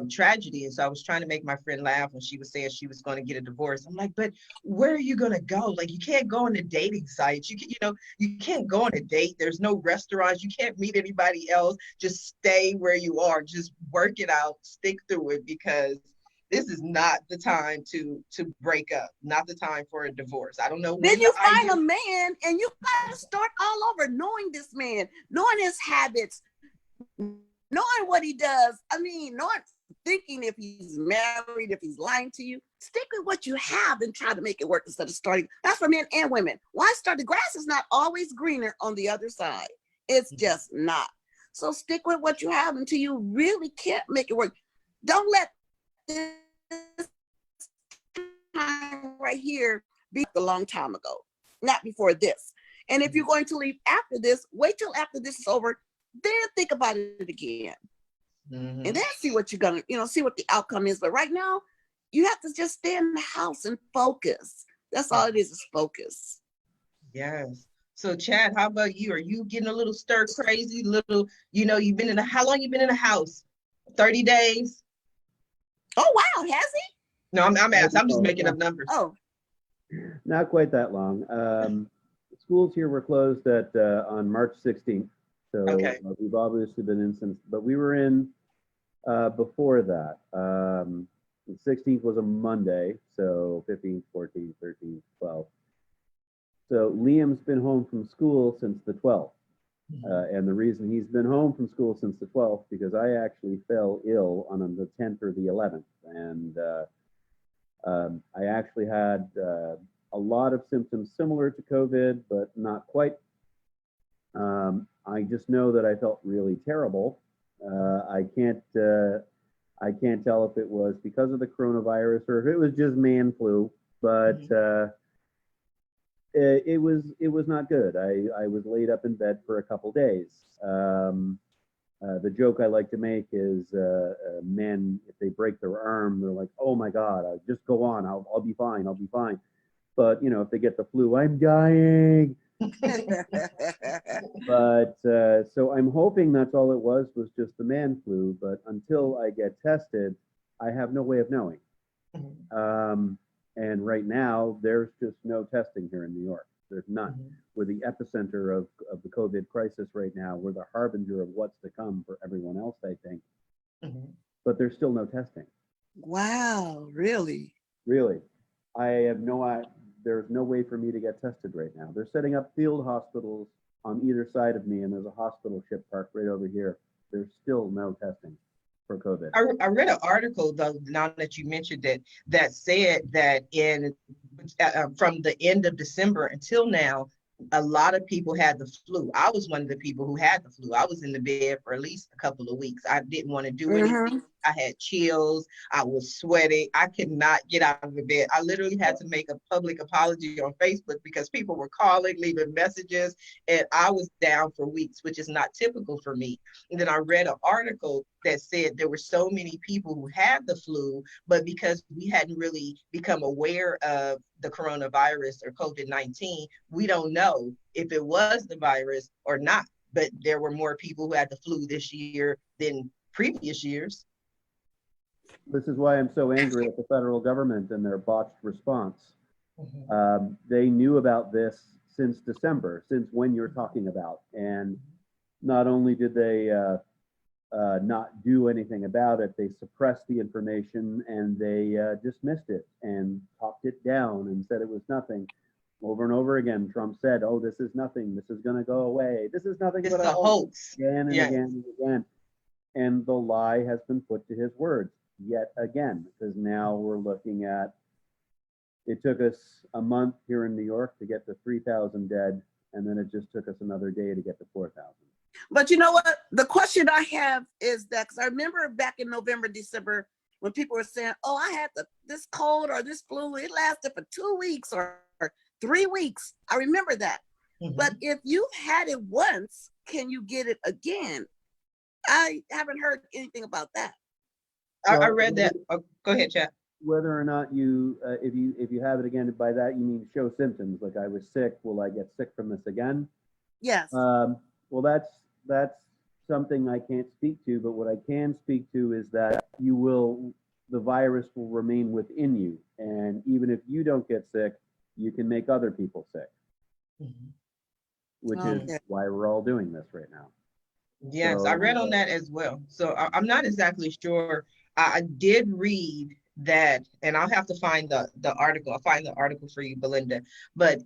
tragedy. And so I was trying to make my friend laugh when she was saying she was going to get a divorce. I'm like, but where are you going to go? Like, you can't go on the dating sites. You can't go on a date. There's no restaurants. You can't meet anybody else. Just stay where you are. Just work it out. Stick through it, because this is not the time to break up, not the time for a divorce. I don't know. Then you find a man and you got to start all over, knowing this man, knowing his habits, knowing what he does. I mean, not thinking if he's married, if he's lying to you. Stick with what you have and try to make it work instead of starting. That's for men and women. Why start? The grass is not always greener on the other side. It's just not. So stick with what you have until you really can't make it work. Don't let this time right here be a long time ago, not before this. And if you're going to leave after this, wait till after this is over, then think about it again. And then see what you're gonna, see what the outcome is. But right now, you have to just stay in the house and focus. That's all it is focus. Yes. So Chad, how about you? Are you getting a little stir crazy? You've been how long you been in the house? 30 days? Oh, wow. Has he? No, I'm asking. I'm just making up numbers. Oh. Not quite that long. Schools here were closed on March 16th. So we've obviously been in since, but we were in before that. The 16th was a Monday, so 15th, 14th, 13th, 12th. So Liam's been home from school since the 12th. And the reason he's been home from school since the 12th, because I actually fell ill on the 10th or the 11th. And I actually had a lot of symptoms similar to COVID, but not quite. I just know that I felt really terrible. I can't tell if it was because of the coronavirus or if it was just man flu, but it was not good. I was laid up in bed for a couple days. The joke I like to make is men, if they break their arm, they're like, "Oh my God, I'll just go on. I'll be fine. I'll be fine." But if they get the flu, I'm dying. But so I'm hoping that's all it was just the man flu. But until I get tested, I have no way of knowing. And right now, there's just no testing here in New York. There's none. We're the epicenter of the COVID crisis right now. We're the harbinger of what's to come for everyone else, I think. But there's still no testing. Wow, really? Really. I have there's no way for me to get tested right now. They're setting up field hospitals on either side of me, and there's a hospital ship park right over here. There's still no testing for COVID. I read an article, though, now that you mentioned it, that said that in from the end of December until now, a lot of people had the flu. I was one of the people who had the flu. I was in the bed for at least a couple of weeks. I didn't want to do anything. I had chills. I was sweating. I could not get out of the bed. I literally had to make a public apology on Facebook because people were calling, leaving messages, and I was down for weeks, which is not typical for me. And then I read an article that said there were so many people who had the flu, but because we hadn't really become aware of the coronavirus or COVID-19, we don't know if it was the virus or not. But there were more people who had the flu this year than previous years. This is why I'm so angry at the federal government and their botched response. They knew about this since December, since when you're talking about. And not only did they not do anything about it, they suppressed the information and they dismissed it and talked it down and said it was nothing. Over and over again, Trump said, oh, this is nothing. This is going to go away. This is nothing but a hoax. Again and again and again. And the lie has been put to his words yet again, because now we're looking at, it took us a month here in New York to get to 3,000 dead, and then it just took us another day to get to 4,000. But you know what? The question I have is that, because I remember back in November, December, when people were saying, oh, I had this cold or this flu, it lasted for 2 weeks or 3 weeks. I remember that. But if you've had it once, can you get it again? I haven't heard anything about that. I read that. Oh, go ahead, Chad. Whether or not you, if you have it again, by that you mean show symptoms, like I was sick, will I get sick from this again? Yes. Well, that's something I can't speak to, but what I can speak to is that the virus will remain within you. And even if you don't get sick, you can make other people sick, which is why we're all doing this right now. Yes, so, I read on that as well. So I'm not exactly sure. I did read that, and I'll have to find the article. I'll find the article for you, Belinda. But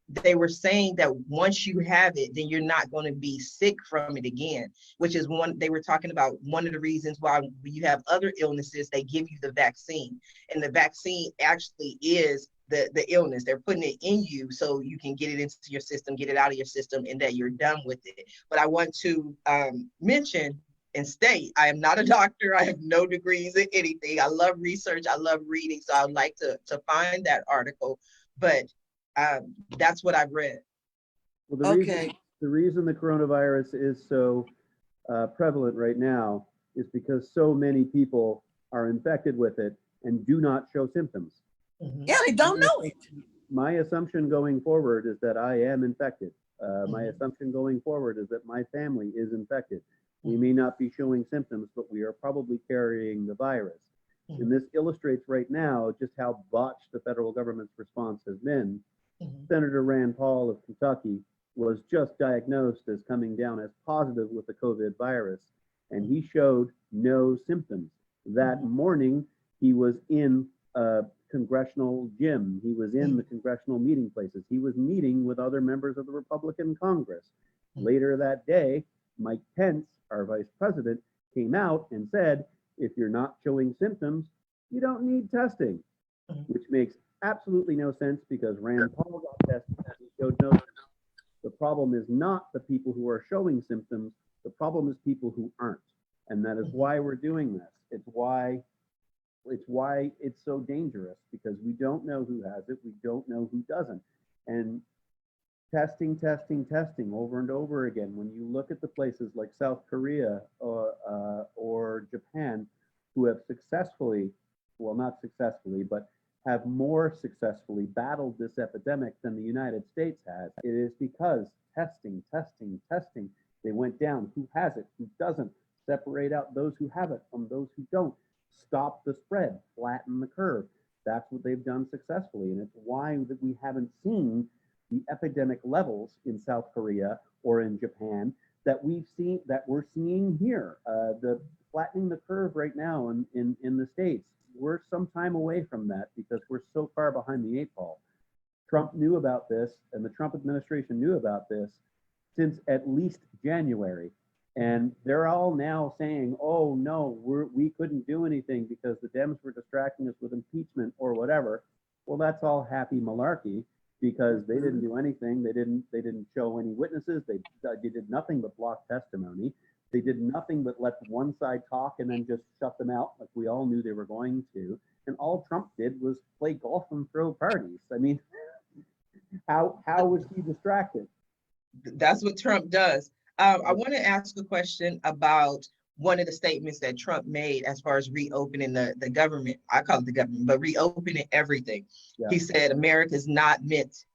they were saying that once you have it, then you're not going to be sick from it again, which is they were talking about one of the reasons why you have other illnesses, they give you the vaccine. And the vaccine actually is the illness. They're putting it in you so you can get it into your system, get it out of your system, and that you're done with it. But I want to mention and state, I am not a doctor. I have no degrees in anything. I love research. I love reading. So I'd like to find that article. But that's what I've read. Well, the reason the coronavirus is so prevalent right now is because so many people are infected with it and do not show symptoms. Yeah, they don't know it. My assumption going forward is that I am infected. My assumption going forward is that my family is infected. We may not be showing symptoms, but we are probably carrying the virus. And this illustrates right now just how botched the federal government's response has been. Senator Rand Paul of Kentucky was just diagnosed as coming down as positive with the COVID virus, and he showed no symptoms. That morning, he was in a congressional gym. He was in the congressional meeting places. He was meeting with other members of the Republican Congress. Later that day, Mike Pence, our vice president, came out and said, if you're not showing symptoms, you don't need testing, which makes absolutely no sense because Rand Paul got tested and he showed no symptoms. The problem is not the people who are showing symptoms. The problem is people who aren't. And that is why we're doing this. It's why it's so dangerous, because we don't know who has it. We don't know who doesn't. And testing over and over again. When you look at the places like South Korea or Japan, who have successfully, well, not successfully, but have more successfully battled this epidemic than the United States has, it is because testing. They went down. Who has it? Who doesn't? Separate out those who have it from those who don't. Stop the spread. Flatten the curve. That's what they've done successfully. And it's why that we haven't seen the epidemic levels in South Korea or in Japan that we're seeing here. The flattening the curve right now in the States, we're some time away from that because we're so far behind the 8 ball. Trump knew about this, and the Trump administration knew about this since at least January. And they're all now saying, oh no, we couldn't do anything because the Dems were distracting us with impeachment or whatever. Well, that's all happy malarkey because they didn't do anything. They didn't show any witnesses. They did nothing but block testimony. They did nothing but let one side talk and then just shut them out like we all knew they were going to. And all Trump did was play golf and throw parties. I mean, how was he distracted? That's what Trump does. I want to ask a question about one of the statements that Trump made as far as reopening the government. I call it the government, but reopening everything. Yeah. He said America's not meant,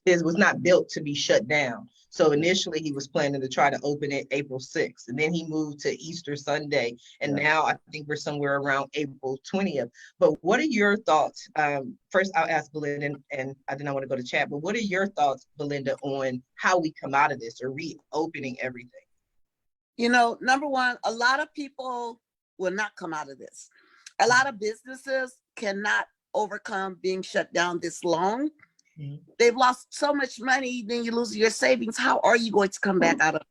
it was not built to be shut down. So initially he was planning to try to open it April 6th, and then he moved to Easter Sunday. And Yeah. now I think we're somewhere around April 20th. But what are your thoughts? First, I'll ask Belinda, and I did not want to go to chat, but what are your thoughts, Belinda, on how we come out of this or reopening everything? You know, number one, a lot of people will not come out of this. A lot of businesses cannot overcome being shut down this long. They've lost so much money, then you lose your savings. How are you going to come back out of it?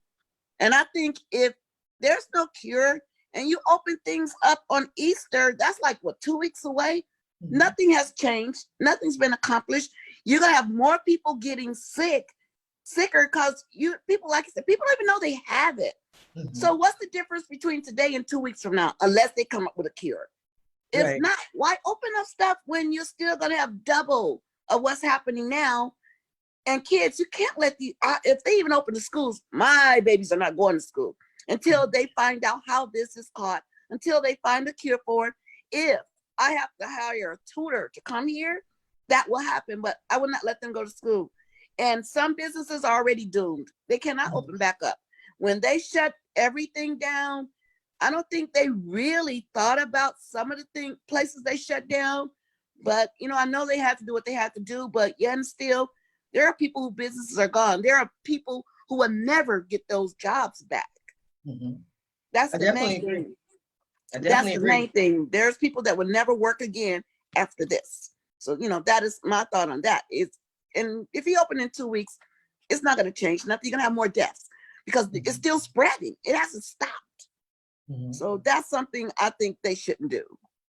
And I think if there's no cure and you open things up on Easter, that's like, what, 2 weeks away? Nothing has changed. Nothing's been accomplished. You're going to have more people getting sicker because people, like I said, people don't even know they have it. So what's the difference between today and 2 weeks from now, unless they come up with a cure? If Right. not, why open up stuff when you're still going to have double of what's happening now? And kids, you can't let if they even open the schools, my babies are not going to school until they find out how this is caught, until they find a cure for it. If I have to hire a tutor to come here, that will happen, but I will not let them go to school. And some businesses are already doomed. They cannot open back up. When they shut everything down, I don't think they really thought about some of the places they shut down. But, you know, I know they had to do what they had to do, but yet and still, there are people whose businesses are gone. There are people who will never get those jobs back. That's I the definitely main agree. thing. I That's definitely the agree. main thing. There's people that will never work again after this. So, you know, that is my thought on that. And if you open in 2 weeks, it's not going to change nothing. You're going to have more deaths because it's still spreading. It hasn't stopped. So that's something I think they shouldn't do.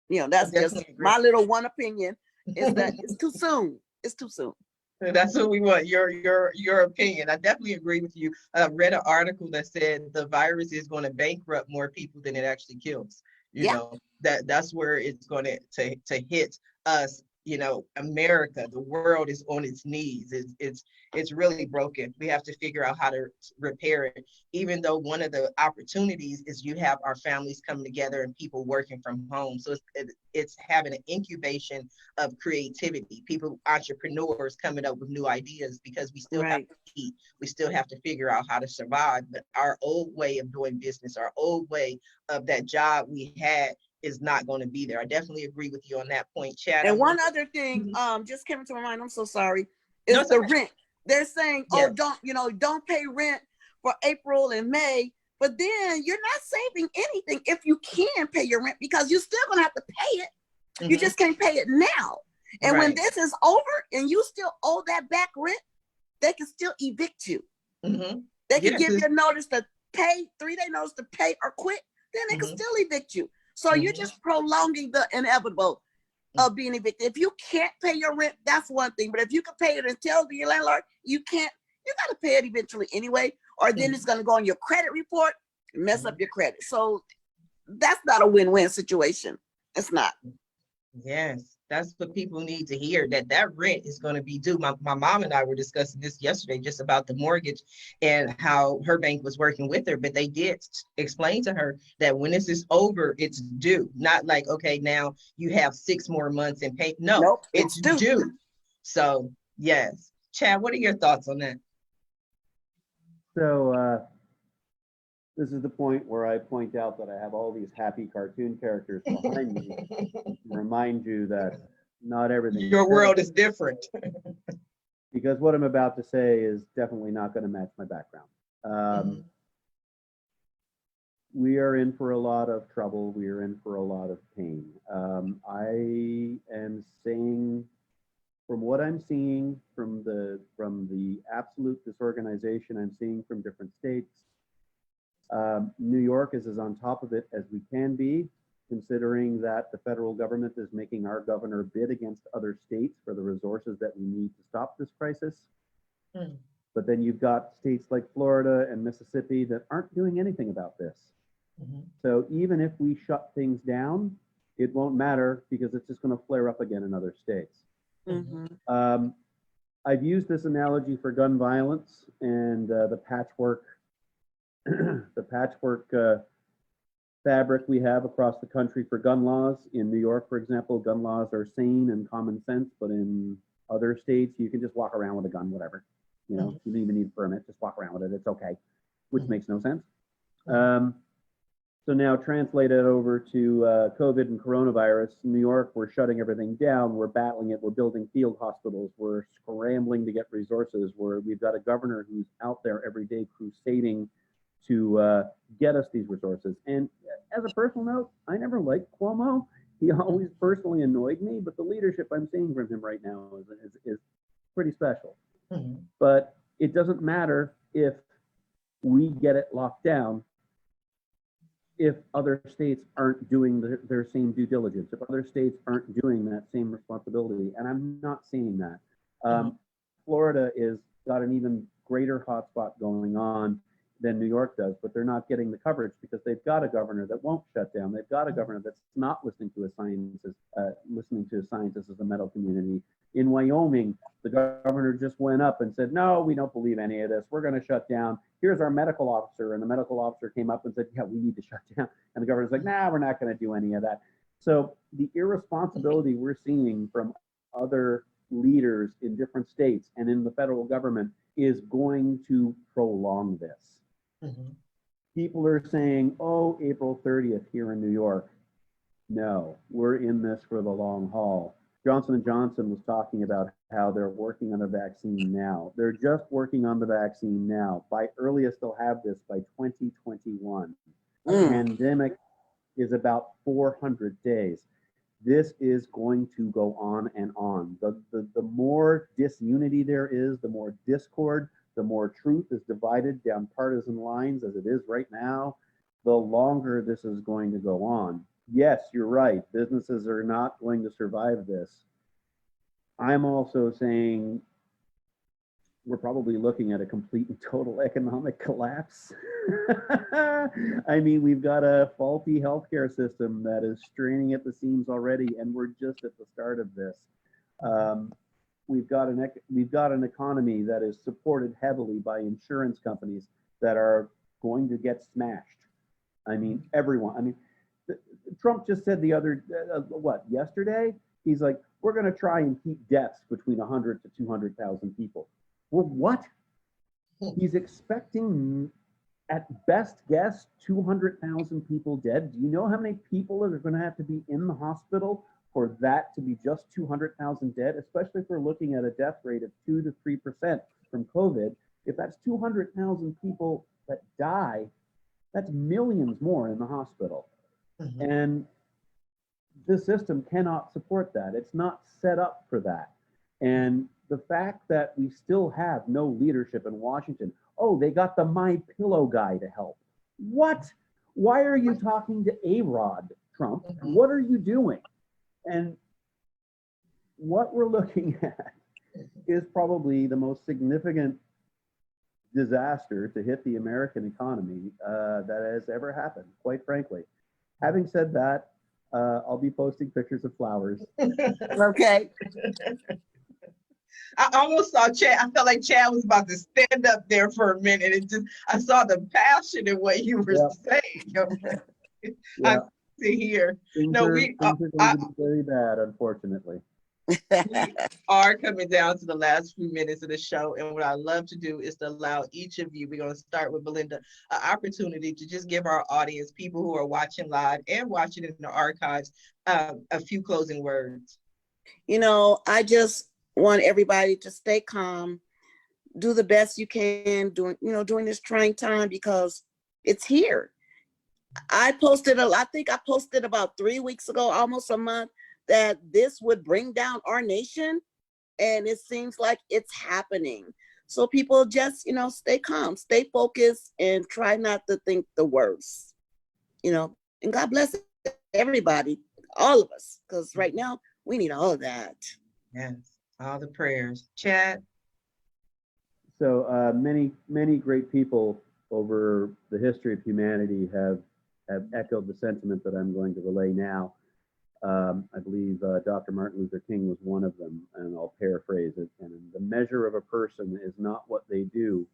You know, that's just definitely agree. my little one opinion, is that it's too soon. It's too soon. That's what we want. Your opinion. I definitely agree with you. I read an article that said the virus is going to bankrupt more people than it actually kills. You Yeah. know, that's where it's going to hit us. You know, America, the world is on its knees. It's really broken. We have to figure out how to repair it. Even though one of the opportunities is you have our families coming together and people working from home. So it's having an incubation of creativity, people, entrepreneurs coming up with new ideas, because we still have to eat. We still have to figure out how to survive. But our old way of doing business, our old way of that job we had, is not going to be there. I definitely agree with you on that point, Chad. And one other thing just came into my mind, I'm so sorry, is No, the okay. rent. They're saying, Yes. oh, don't pay rent for April and May, but then you're not saving anything if you can pay your rent, because you're still gonna have to pay it. You just can't pay it now. And when this is over and you still owe that back rent, they can still evict you. They can give you a notice to pay, 3-day notice to pay or quit, then they can still evict you. So you're just prolonging the inevitable of being evicted. If you can't pay your rent, that's one thing. But if you can pay it and tell your landlord you can't, you got to pay it eventually anyway, or then it's going to go on your credit report and mess up your credit. So that's not a win-win situation. It's not. Yes, that's what people need to hear, that rent is going to be due. My mom and I were discussing this yesterday, just about the mortgage and how her bank was working with her, but they did explain to her that when this is over, it's due. Not like, okay, now you have 6 more months and pay. No, nope, it's due. So yes. Chad, what are your thoughts on that? So this is the point where I point out that I have all these happy cartoon characters behind me to remind you that not everything. Your world is different. Because what I'm about to say is definitely not going to match my background. We are in for a lot of trouble. We are in for a lot of pain. I am saying, from what I'm seeing from the absolute disorganization I'm seeing from different states, New York is as on top of it as we can be. considering that the federal government is making our governor bid against other states for the resources that we need to stop this crisis. Mm. But then you've got states like Florida and Mississippi that aren't doing anything about this. Mhm. So even if we shut things down, it won't matter because it's just going to flare up again in other states. Mhm. I've used this analogy for gun violence and the patchwork, the patchwork fabric we have across the country for gun laws. In New York, for example, gun laws are sane and common sense, but in other states, you can just walk around with a gun, whatever. You know, you don't even need a permit, just walk around with it. It's okay, which makes no sense. So now translate it over to COVID and coronavirus. In New York, we're shutting everything down. We're battling it. We're building field hospitals. We're scrambling to get resources. We've got a governor who's out there every day crusading to get us these resources. And as a personal note, I never liked Cuomo. He always personally annoyed me, but the leadership I'm seeing from him right now is pretty special. Mhm. But it doesn't matter if we get it locked down if other states aren't doing their same due diligence, if other states aren't doing that same responsibility. And I'm not seeing that. Florida is got an even greater hotspot going on than New York does, but they're not getting the coverage because they've got a governor that won't shut down. They've got a governor that's not listening to scientists as a medical community. In Wyoming, the governor just went up and said, no, we don't believe any of this. We're going to shut down. Here's our medical officer. And the medical officer came up and said, yeah, we need to shut down. And the governor's like, nah, we're not going to do any of that. So the irresponsibility we're seeing from other leaders in different states and in the federal government is going to prolong this. Mhm. People are saying, oh, April 30th here in New York. No, we're in this for the long haul. Johnson & Johnson was talking about how they're working on a vaccine now. They're just working on the vaccine now. By earliest, they'll have this by 2021. The pandemic is about 400 days. This is going to go on and on. The more disunity there is, the more discord, the more truth is divided down partisan lines as it is right now, the longer this is going to go on. Yes, you're right. Businesses are not going to survive this. I'm also saying we're probably looking at a complete and total economic collapse. I mean, we've got a faulty healthcare system that is straining at the seams already, and we're just at the start of this. We've got an economy that is supported heavily by insurance companies that are going to get smashed. I mean, everyone. I mean, Trump just said the other, yesterday? He's like, we're going to try and keep deaths between 100 to 200,000 people. Well, what? He's expecting, at best guess, 200,000 people dead. Do you know how many people are going to have to be in the hospital for that to be just 200,000 dead, especially if we're looking at a death rate of 2 to 3% from COVID? If that's 200,000 people that die, that's millions more in the hospital. Mhm. And the system cannot support that. It's not set up for that. And the fact that we still have no leadership in Washington, oh, they got the My Pillow guy to help. What? Why are you talking to A-Rod, Trump? What are you doing? And what we're looking at is probably the most significant disaster to hit the American economy that has ever happened, quite frankly. Having said that, I'll be posting pictures of flowers. Okay. I almost saw Chad. I felt like Chad was about to stand up there for a minute. I saw the passion in what you were saying. I to hear. Things No, are we going to be very bad, unfortunately. we are coming down to the last few minutes of the show. And what I love to do is to allow each of you, we're going to start with Belinda, an opportunity to just give our audience, people who are watching live and watching in the archives, a few closing words. You know, I just want everybody to stay calm, do the best you can during this trying time, because it's here. I think I posted about 3 weeks ago, almost a month, that this would bring down our nation, and it seems like it's happening. So people just, stay calm, stay focused, and try not to think the worst, and God bless everybody, all of us, because right now we need all of that. Yes, all the prayers. Chad? So many great people over the history of humanity have echoed the sentiment that I'm going to relay now. I believe Dr. Martin Luther King was one of them, and I'll paraphrase it. And the measure of a person is not what they do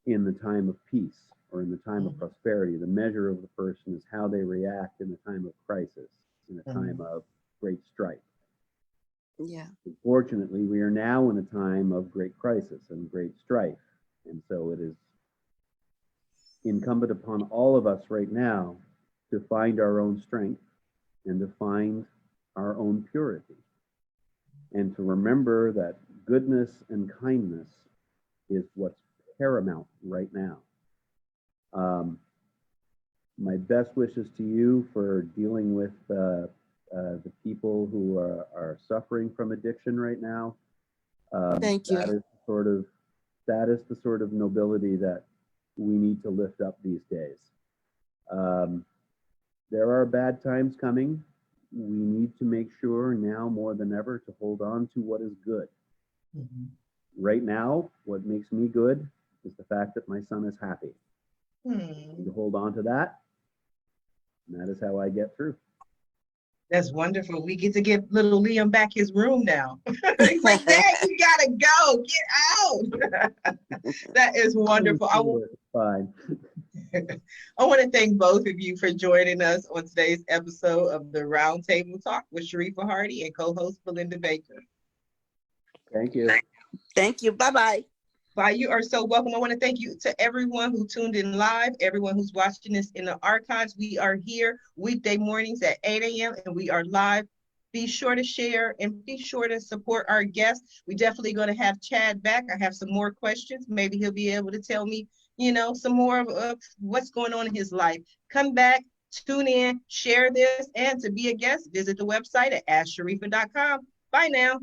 in the time of peace or in the time of prosperity. The measure of the person is how they react in the time of crisis, in a time of great strife. Yeah. Unfortunately, we are now in a time of great crisis and great strife. And so it is incumbent upon all of us right now to find our own strength and to find our own purity. And to remember that goodness and kindness is what's paramount right now. My best wishes to you for dealing with the people who are suffering from addiction right now. Thank you. That is the sort of nobility that we need to lift up these days. There are bad times coming. We need to make sure now more than ever to hold on to what is good. Right now, what makes me good is the fact that my son is happy. To hold on to that, and that is how I get through. That's wonderful. We get to give little Liam back his room now. He's like, Dad, you gotta go. Get out. That is wonderful. Fine. I want to thank both of you for joining us on today's episode of the Roundtable Talk with Sharifa Hardy and co-host Belinda Baker. Thank you. Thank you. Bye-bye. Bye. You are so welcome. I want to thank you to everyone who tuned in live, everyone who's watching this in the archives. We are here weekday mornings at 8 a.m. and we are live. Be sure to share and be sure to support our guests. We're definitely going to have Chad back. I have some more questions. Maybe he'll be able to tell me, some more of what's going on in his life. Come back, tune in, share this, and to be a guest, visit the website at asksharifa.com. Bye now.